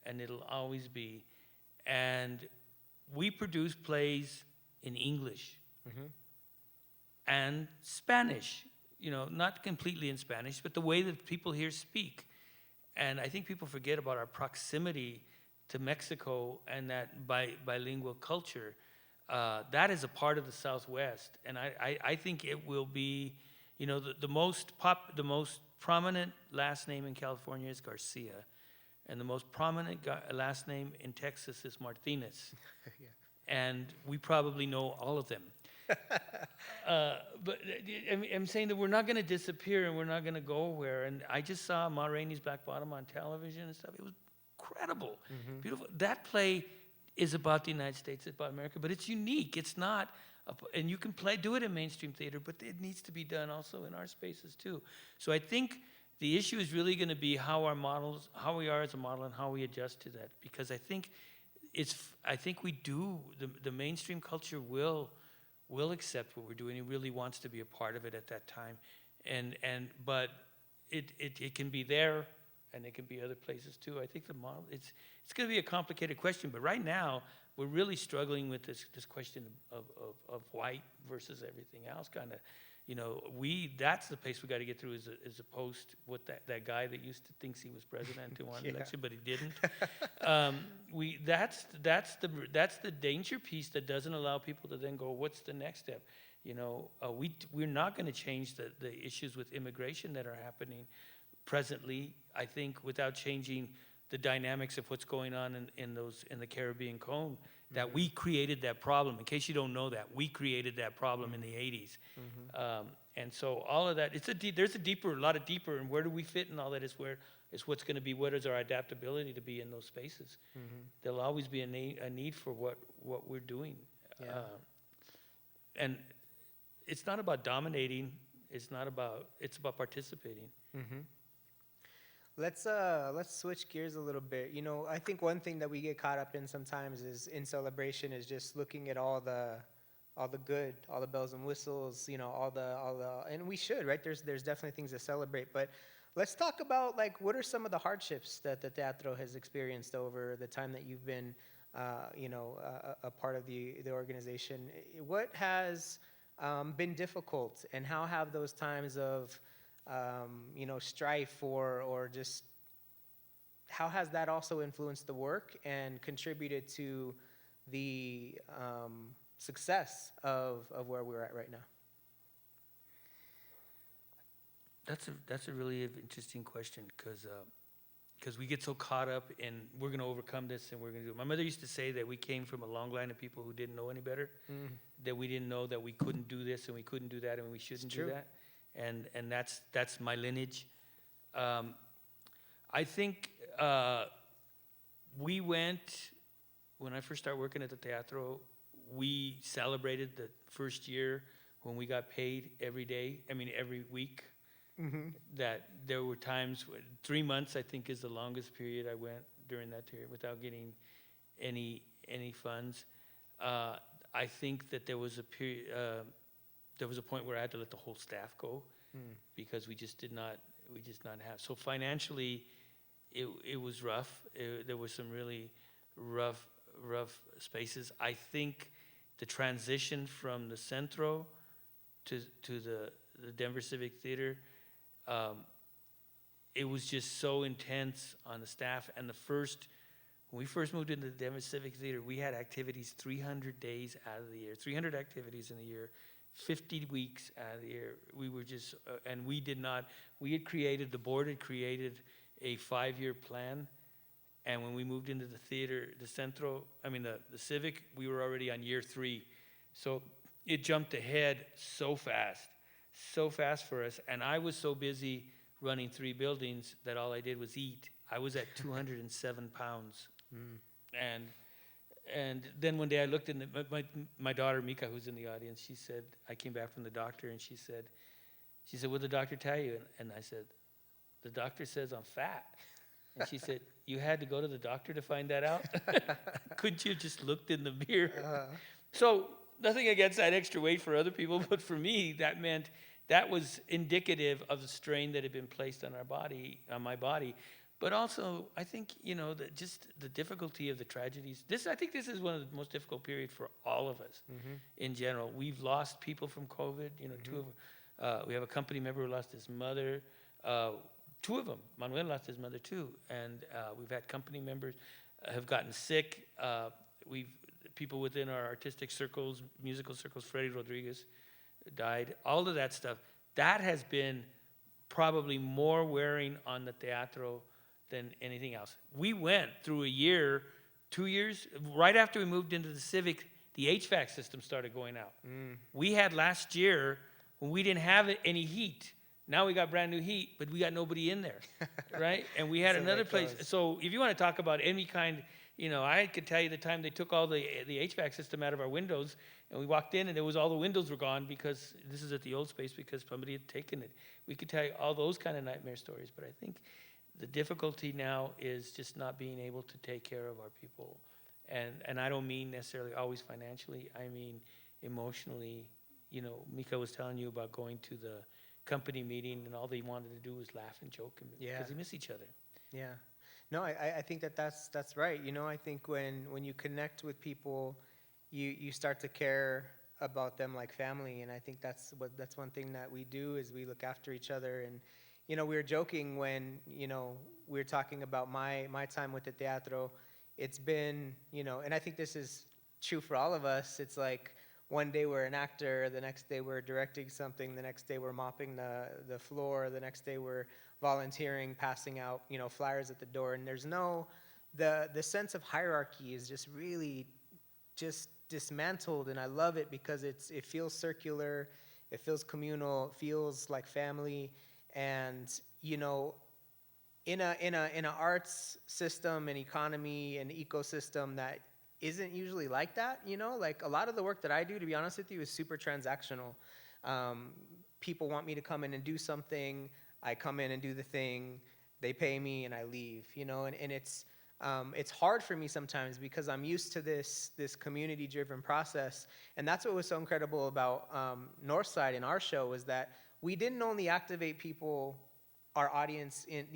And it'll always be. And we produce plays in English and Spanish, not completely in Spanish, but the way that people here speak. And I think people forget about our proximity to Mexico and that bilingual culture. That is a part of the Southwest. And I think it will be, the most prominent last name in California is Garcia. And the most prominent last name in Texas is Martinez. Yeah. And we probably know all of them. But I'm saying that we're not going to disappear and we're not going to go where. And I just saw Ma Rainey's Black Bottom on television and stuff. It was incredible, beautiful. That play is about the United States, it's about America, but it's unique. It's not, and you can do it in mainstream theater, but it needs to be done also in our spaces too. So I think the issue is really going to be how we are as a model, and how we adjust to that. Because I think we do. The mainstream culture will accept what we're doing. It really wants to be a part of it at that time, but it can be there, and it can be other places too. I think the model. It's going to be a complicated question, but right now we're really struggling with this question of white versus everything else, kind of. That's the pace we got to get through is a post with that guy that used to thinks he was president who won the election, but he didn't. That's the danger piece that doesn't allow people to then go, what's the next step? We're not going to change the issues with immigration that are happening presently, I think, without changing the dynamics of what's going on in the Caribbean cone. That we created that problem. In case you don't know that, we created that problem in the 80s. And so all of that, there's a lot of deeper, and where do we fit in all that is what's going to be, what is our adaptability to be in those spaces. There'll always be a need for what we're doing. Yeah. And it's not about dominating, it's about participating. Let's switch gears a little bit. I think one thing that we get caught up in sometimes is in celebration is just looking at all the good, all the bells and whistles, all the, and we should, right? There's definitely things to celebrate, but let's talk about what are some of the hardships that the Teatro has experienced over the time that you've been, a part of the organization. What has been difficult, and how have those times of strife or just how has that also influenced the work and contributed to the success of where we're at right now? That's a really interesting question, because we get so caught up in we're going to overcome this and we're going to do it. My mother used to say that we came from a long line of people who didn't know any better, that we didn't know that we couldn't do this and we couldn't do that and we shouldn't do that. And that's my lineage. I think we went, when I first started working at the Teatro, we celebrated the first year when we got paid every week. That there were times, 3 months I think is the longest period I went during that period without getting any funds. I think that there was a period, there was a point where I had to let the whole staff go because we just did not have. So financially, it was rough. There were some really rough spaces. I think the transition from the Centro to the Denver Civic Theater, it was just so intense on the staff. And when we first moved into the Denver Civic Theater, we had activities 300 days out of the year, 300 activities in the year, 50 weeks out of the year. We were just, and the board had created a 5-year plan. And when we moved into the theater, the Civic, we were already on year 3. So it jumped ahead so fast for us. And I was so busy running 3 buildings that all I did was eat. I was at 207 pounds. And then one day I looked in my daughter Mika, who's in the audience, she said, I came back from the doctor and she said, what did the doctor tell you? And I said, the doctor says I'm fat. And she said, you had to go to the doctor to find that out? Couldn't you have just looked in the mirror? So nothing against that extra weight for other people, but for me, that meant that was indicative of the strain that had been placed on my body. But also, I think, just the difficulty of the tragedies. I think this is one of the most difficult periods for all of us in general. We've lost people from COVID. We have a company member who lost his mother. 2 of them, Manuel lost his mother too. And we've had company members have gotten sick. People within our artistic circles, musical circles, Freddie Rodriguez died. All of that stuff. That has been probably more wearing on the Teatro than anything else. We went through a year, 2 years, right after we moved into the Civic, the HVAC system started going out. We had last year when we didn't have any heat. Now we got brand new heat, but we got nobody in there, right? And we had another place. So if you want to talk about any kind, I could tell you the time they took all the HVAC system out of our windows, and we walked in and all the windows were gone because this is at the old space because somebody had taken it. We could tell you all those kind of nightmare stories, but I think the difficulty now is just not being able to take care of our people. And I don't mean necessarily always financially, I mean emotionally. Mika was telling you about going to the company meeting and all they wanted to do was laugh and joke because they miss each other. Yeah. No, I think that's right. I think when you connect with people, you start to care about them like family, and I think that's one thing that we do is we look after each other. And we were joking when we were talking about my time with the Teatro. It's been and I think this is true for all of us. It's like one day we're an actor, the next day we're directing something, the next day we're mopping the floor, the next day we're volunteering, passing out flyers at the door, and there's the sense of hierarchy is just really just dismantled, and I love it because it feels circular, it feels communal, it feels like family, and in a arts system and economy and ecosystem that isn't usually like that, like a lot of the work that I do, to be honest with you, is super transactional. People want me to come in and do something, I come in and do the thing, they pay me and I leave, and it's hard for me sometimes because I'm used to this community-driven process, and that's what was so incredible about Northside in our show is that we didn't only activate people, our audience, in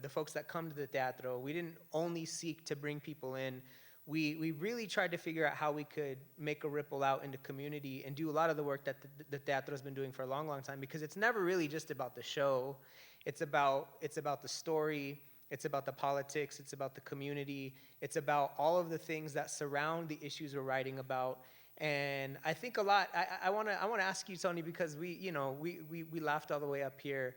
the folks that come to the Teatro. We didn't only seek to bring people in. We really tried to figure out how we could make a ripple out into community and do a lot of the work that the Teatro has been doing for a long, long time, because it's never really just about the show. It's about the story, it's about the politics, it's about the community, it's about all of the things that surround the issues we're writing about. And I think a lot, I want to ask you, Tony, because we laughed all the way up here,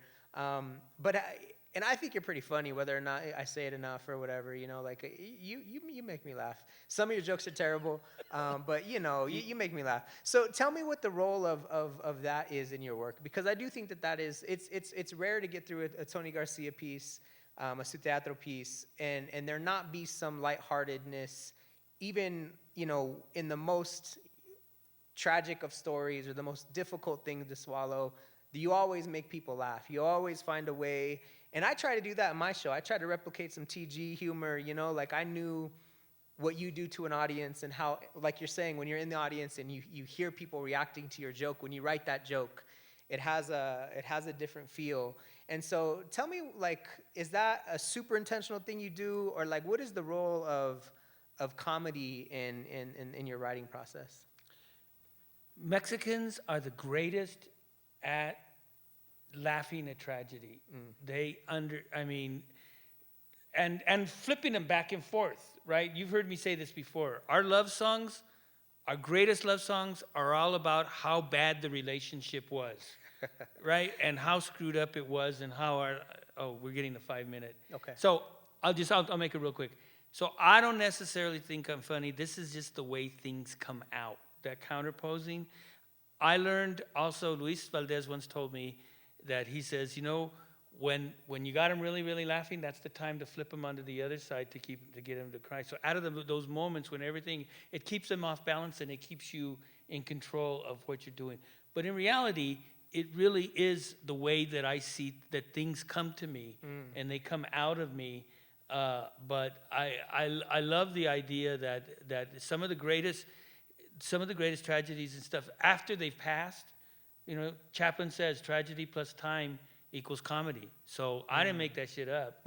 and I think you're pretty funny, whether or not I say it enough or whatever, like you make me laugh. Some of your jokes are terrible, but you make me laugh. So tell me what the role of that is in your work, because I do think that is, it's rare to get through a Tony Garcia piece, a Sutiatro piece, and there not be some lightheartedness, even, in the most tragic of stories or the most difficult thing to swallow. You always make people laugh. You always find a way. And I try to do that in my show. I try to replicate some TG humor, like I knew what you do to an audience and how, like you're saying, when you're in the audience and you hear people reacting to your joke, when you write that joke, it has a different feel. And so tell me, is that a super intentional thing you do, or what is the role of comedy in your writing process? Mexicans are the greatest at laughing at tragedy. And flipping them back and forth, right? You've heard me say this before. Our love songs, our greatest love songs, are all about how bad the relationship was, right? And how screwed up it was, and how we're getting the 5-minute. Okay. So I'll make it real quick. So I don't necessarily think I'm funny. This is just the way things come out. That counterposing. I learned also, Luis Valdez once told me that he says, when you got them really, really laughing, that's the time to flip them onto the other side to get them to cry. So out of those moments when it keeps them off balance and it keeps you in control of what you're doing. But in reality, it really is the way that I see that things come to me and they come out of me. But I love the idea that some of the greatest tragedies and stuff, after they've passed, Chaplin says tragedy plus time equals comedy. So I didn't make that shit up.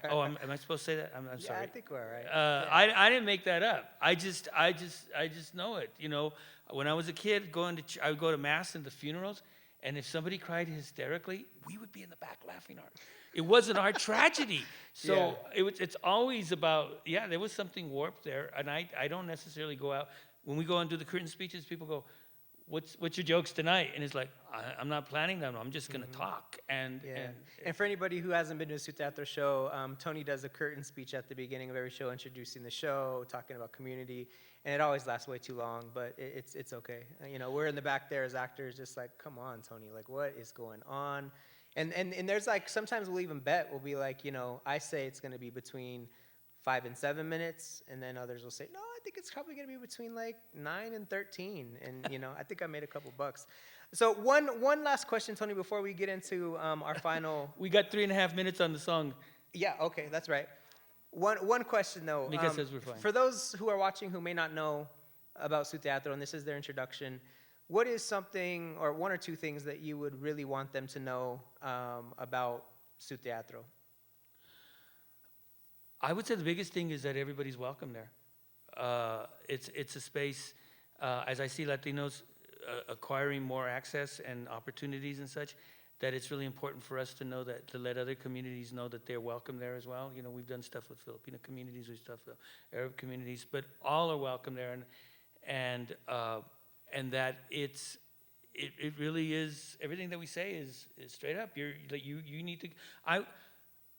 Oh, am I supposed to say that? I'm sorry. Yeah, I think we're all right. I didn't make that up. I just know it. When I was a kid, I would go to mass and the funerals, and if somebody cried hysterically, we would be in the back laughing hard. It wasn't our tragedy. So it's always about, there was something warped there, and I don't necessarily go out. When we go and do the curtain speeches, people go, what's your jokes tonight? And it's like, I'm not planning them. I'm just going to talk. And for anybody who hasn't been to a Sutiatro show, Tony does a curtain speech at the beginning of every show, introducing the show, talking about community, and it always lasts way too long, but it's okay. We're in the back there as actors, just like, come on, Tony, like, what is going on? And there's like, sometimes we'll even bet, we'll be like, I say it's going to be between 5 and 7 minutes, and then others will say, no, I think it's probably going to be between like 9 and 13, and I think I made a couple bucks. So one last question, Tony, before we get into our final. We got 3.5 minutes on the song. Yeah, okay, that's right. One question though. Mika says we're fine. For those who are watching who may not know about Sutiatro, and this is their introduction, what is something or one or two things that you would really want them to know about Sutiatro? I would say the biggest thing is that everybody's welcome there. It's a space, as I see Latinos acquiring more access and opportunities and such, that it's really important for us to know that, to let other communities know that they're welcome there as well. We've done stuff with Filipino communities, we've stuff with Arab communities, but all are welcome there, and that it really is, everything that we say is straight up. You need to.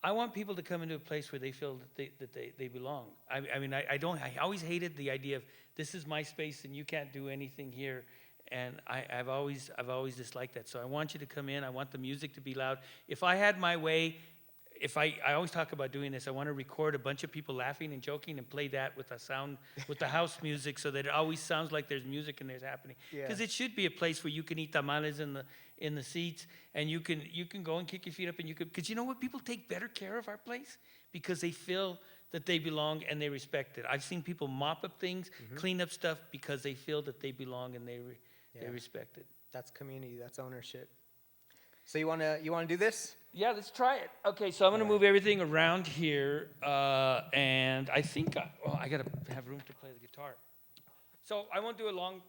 I want people to come into a place where they feel that they belong. I always hated the idea of this is my space and you can't do anything here, and I've always disliked that. So I want you to come in. I want the music to be loud. If I had my way, I always talk about doing this. I want to record a bunch of people laughing and joking and play that with the house music, so that it always sounds like there's music and there's happening. Because it should be a place where you can eat tamales in the seats, and you can go and kick your feet up, and because you know what, people take better care of our place because they feel that they belong and they respect it. I've seen people mop up things, clean up stuff because they feel that they belong and they respect it. That's community. That's ownership. So you wanna do this? Yeah, let's try it. Okay, so I'm gonna move everything around here, and I think I gotta have room to play the guitar. So I won't do a long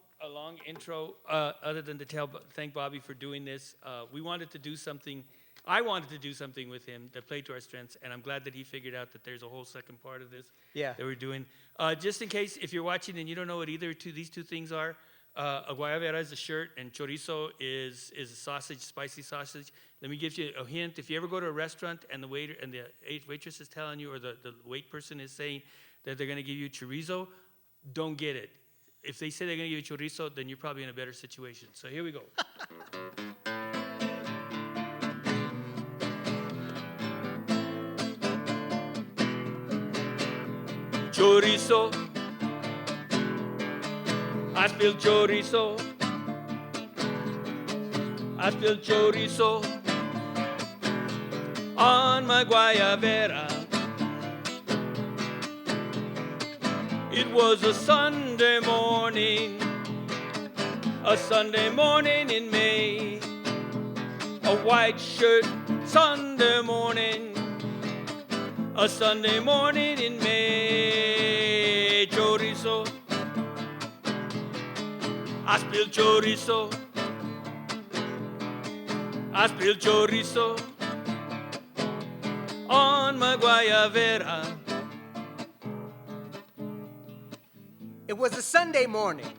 intro, other than to thank Bobby for doing this. We wanted to do something. I wanted to do something with him that played to our strengths, and I'm glad that he figured out that there's a whole second part of this that we're doing. Just in case, if you're watching and you don't know what these two things are, a guayabera is a shirt, and chorizo is a sausage, spicy sausage. Let me give you a hint. If you ever go to a restaurant and the waiter and the waitress is telling you, or the wait person is saying that they're going to give you chorizo, don't get it. If they say they're going to give you chorizo, then you're probably in a better situation. So here we go. Chorizo. I spilled chorizo. I spilled chorizo on my guayabera. It was a Sunday morning in May, a white shirt Sunday morning, a Sunday morning in May. Chorizo, I spilled chorizo, I spilled chorizo on my guayabera. It was a Sunday morning.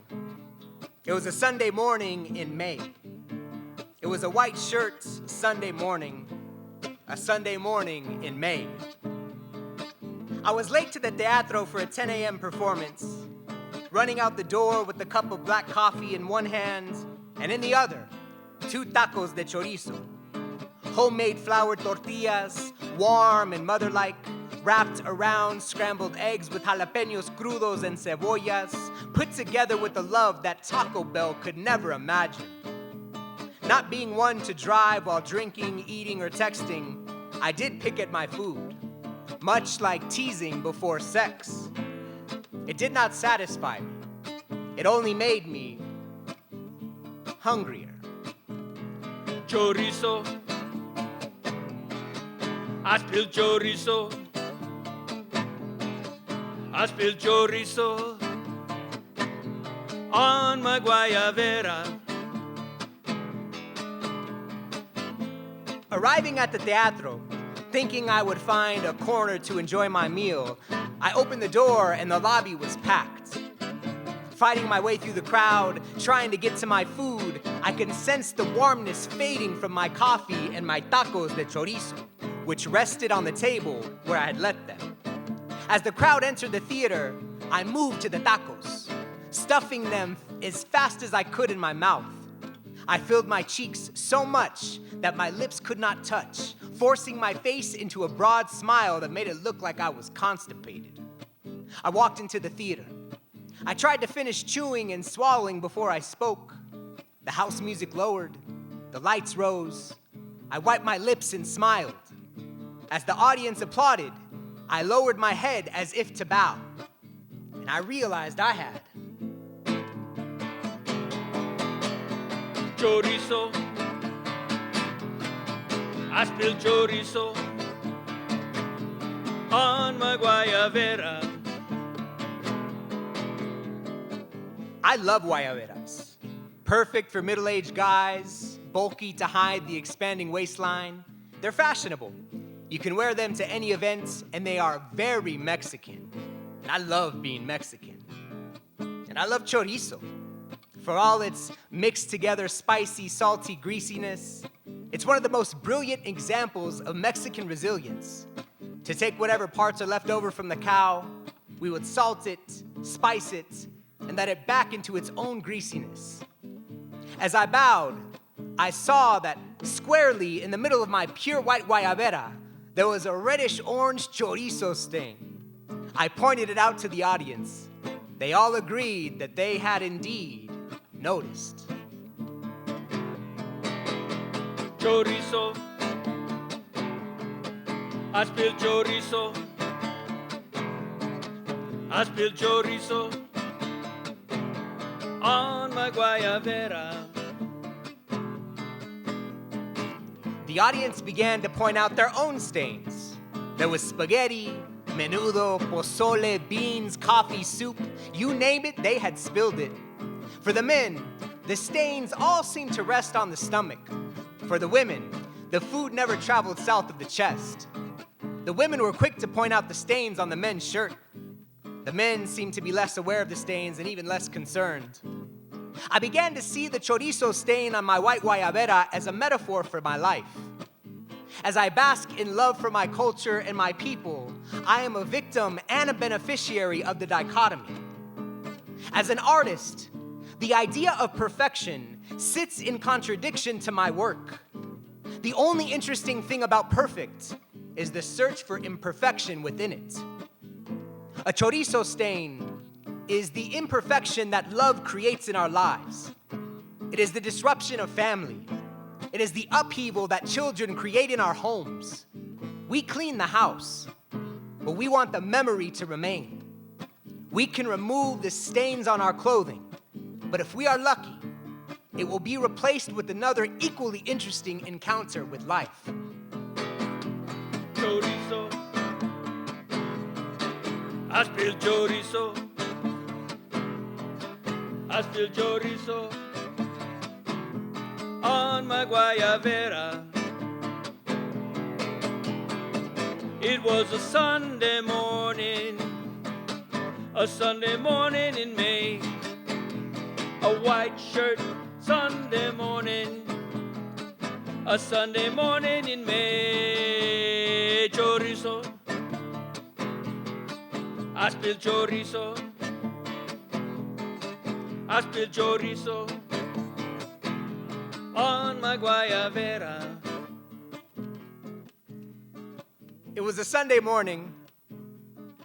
It was a Sunday morning in May. It was a white shirt Sunday morning, a Sunday morning in May. I was late to the Teatro for a 10 a.m. performance, running out the door with a cup of black coffee in one hand and in the other, 2 tacos de chorizo. Homemade flour tortillas, warm and mother-like, wrapped around scrambled eggs with jalapenos crudos and cebollas, put together with a love that Taco Bell could never imagine. Not being one to drive while drinking, eating, or texting, I did pick at my food, much like teasing before sex. It did not satisfy me. It only made me hungrier. Chorizo. I spilled chorizo. I spilled chorizo on my guayabera. Arriving at the Teatro, thinking I would find a corner to enjoy my meal, I opened the door and the lobby was packed. Fighting my way through the crowd, trying to get to my food, I could sense the warmness fading from my coffee and my tacos de chorizo, which rested on the table where I had left them. As the crowd entered the theater, I moved to the tacos, stuffing them as fast as I could in my mouth. I filled my cheeks so much that my lips could not touch, forcing my face into a broad smile that made it look like I was constipated. I walked into the theater. I tried to finish chewing and swallowing before I spoke. The house music lowered. The lights rose. I wiped my lips and smiled. As the audience applauded, I lowered my head as if to bow. And I realized I had Chorizo. I spilled chorizo on my guayabera. I love guayaberas. Perfect for middle-aged guys, bulky to hide the expanding waistline. They're fashionable. You can wear them to any event, and they are very Mexican. And I love being Mexican. And I love chorizo. For all its mixed together spicy, salty greasiness, it's one of the most brilliant examples of Mexican resilience. To take whatever parts are left over from the cow, we would salt it, spice it, and let it back into its own greasiness. As I bowed, I saw that squarely in the middle of my pure white guayabera, there was a reddish-orange chorizo stain. I pointed it out to the audience. They all agreed that they had indeed noticed. Chorizo. I spilled chorizo. I spilled chorizo on my guayabera. The audience began to point out their own stains. There was spaghetti, menudo, pozole, beans, coffee, soup. You name it, they had spilled it. For the men, the stains all seemed to rest on the stomach. For the women, the food never traveled south of the chest. The women were quick to point out the stains on the men's shirt. The men seemed to be less aware of the stains and even less concerned. I began to see the chorizo stain on my white guayabera as a metaphor for my life. As I bask in love for my culture and my people, I am a victim and a beneficiary of the dichotomy. As an artist, the idea of perfection sits in contradiction to my work. The only interesting thing about perfect is the search for imperfection within it. A chorizo stain is the imperfection that love creates in our lives. It is the disruption of family. It is the upheaval that children create in our homes. We clean the house, but we want the memory to remain. We can remove the stains on our clothing, but if we are lucky, it will be replaced with another equally interesting encounter with life. Chorizo. I spilled chorizo. I spilled chorizo on my guayabera. It was a Sunday morning in May. A white shirt, Sunday morning, a Sunday morning in May. Chorizo. I spilled chorizo. I spilled chorizo on my guayabera. It was a Sunday morning.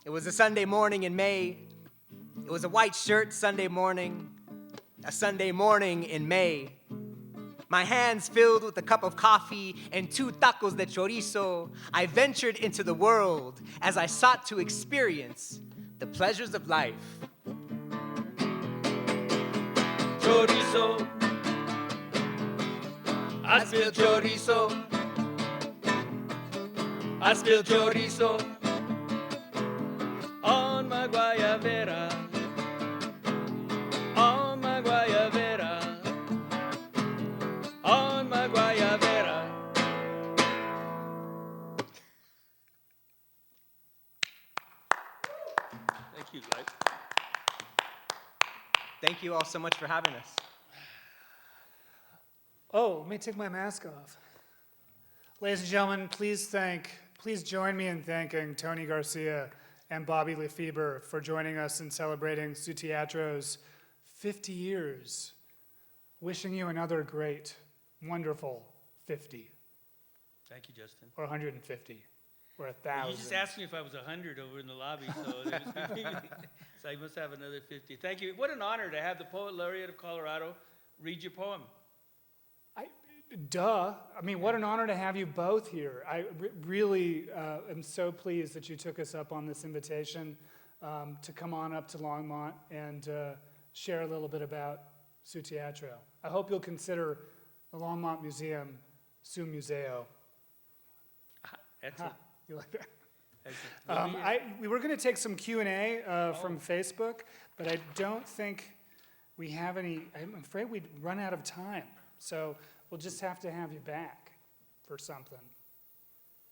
It was a Sunday morning in May. It was a white shirt Sunday morning. A Sunday morning in May. My hands filled with a cup of coffee and 2 tacos de chorizo, I ventured into the world as I sought to experience the pleasures of life. Chorizo, I spill chorizo, I spill chorizo on my guayabera, on my guayabera, on my guayabera. Thank you, guys. Thank you all so much for having us. Oh, let me take my mask off. Ladies and gentlemen, please join me in thanking Tony Garcia and Bobby LeFebre for joining us in celebrating Sutiatro's 50 years. Wishing you another great, wonderful 50, Thank you, Justin. or 150, or 1,000. You just asked me if I was 100 over in the lobby, so so I must have another 50. Thank you. What an honor to have the Poet Laureate of Colorado read your poem. Duh. I mean, what an honor to have you both here. I really am so pleased that you took us up on this invitation to come on up to Longmont and share a little bit about Sutiatro. I hope you'll consider the Longmont Museum Su Museo. That's Ha, it. you like that? That's it. We were going to take some Q&A from Facebook, but I don't think we have any. I'm afraid we'd run out of time. So we'll just have to have you back for something.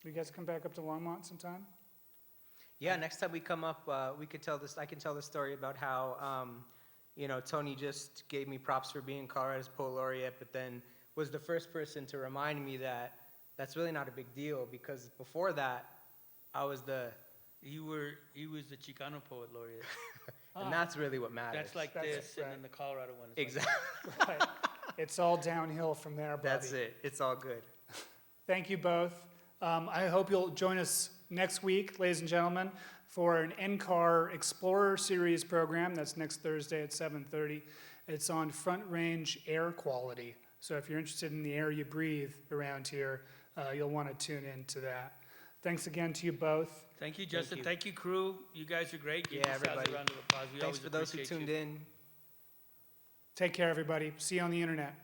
You guys come back up to Longmont sometime? Yeah, next time we come up, we could tell this. I can tell the story about how, Tony just gave me props for being Colorado's Poet Laureate, but then was the first person to remind me that that's really not a big deal because before that, I was He was the Chicano Poet Laureate. and that's really what matters. That's like That's this, right. and then the Colorado one is Exactly. Right. It's all downhill from there, Bobby. That's it. It's all good. Thank you both. I hope you'll join us next week, ladies and gentlemen, for an NCAR Explorer Series program. That's next Thursday at 7:30. It's on Front Range air quality. So if you're interested in the air you breathe around here, you'll want to tune in to that. Thanks again to you both. Thank you, Justin. you. Thank you, crew. You guys are great. Give Yeah, yourselves everybody. a round of applause. We Thanks always for those who appreciate tuned you. in. Take care, everybody. See you on the internet.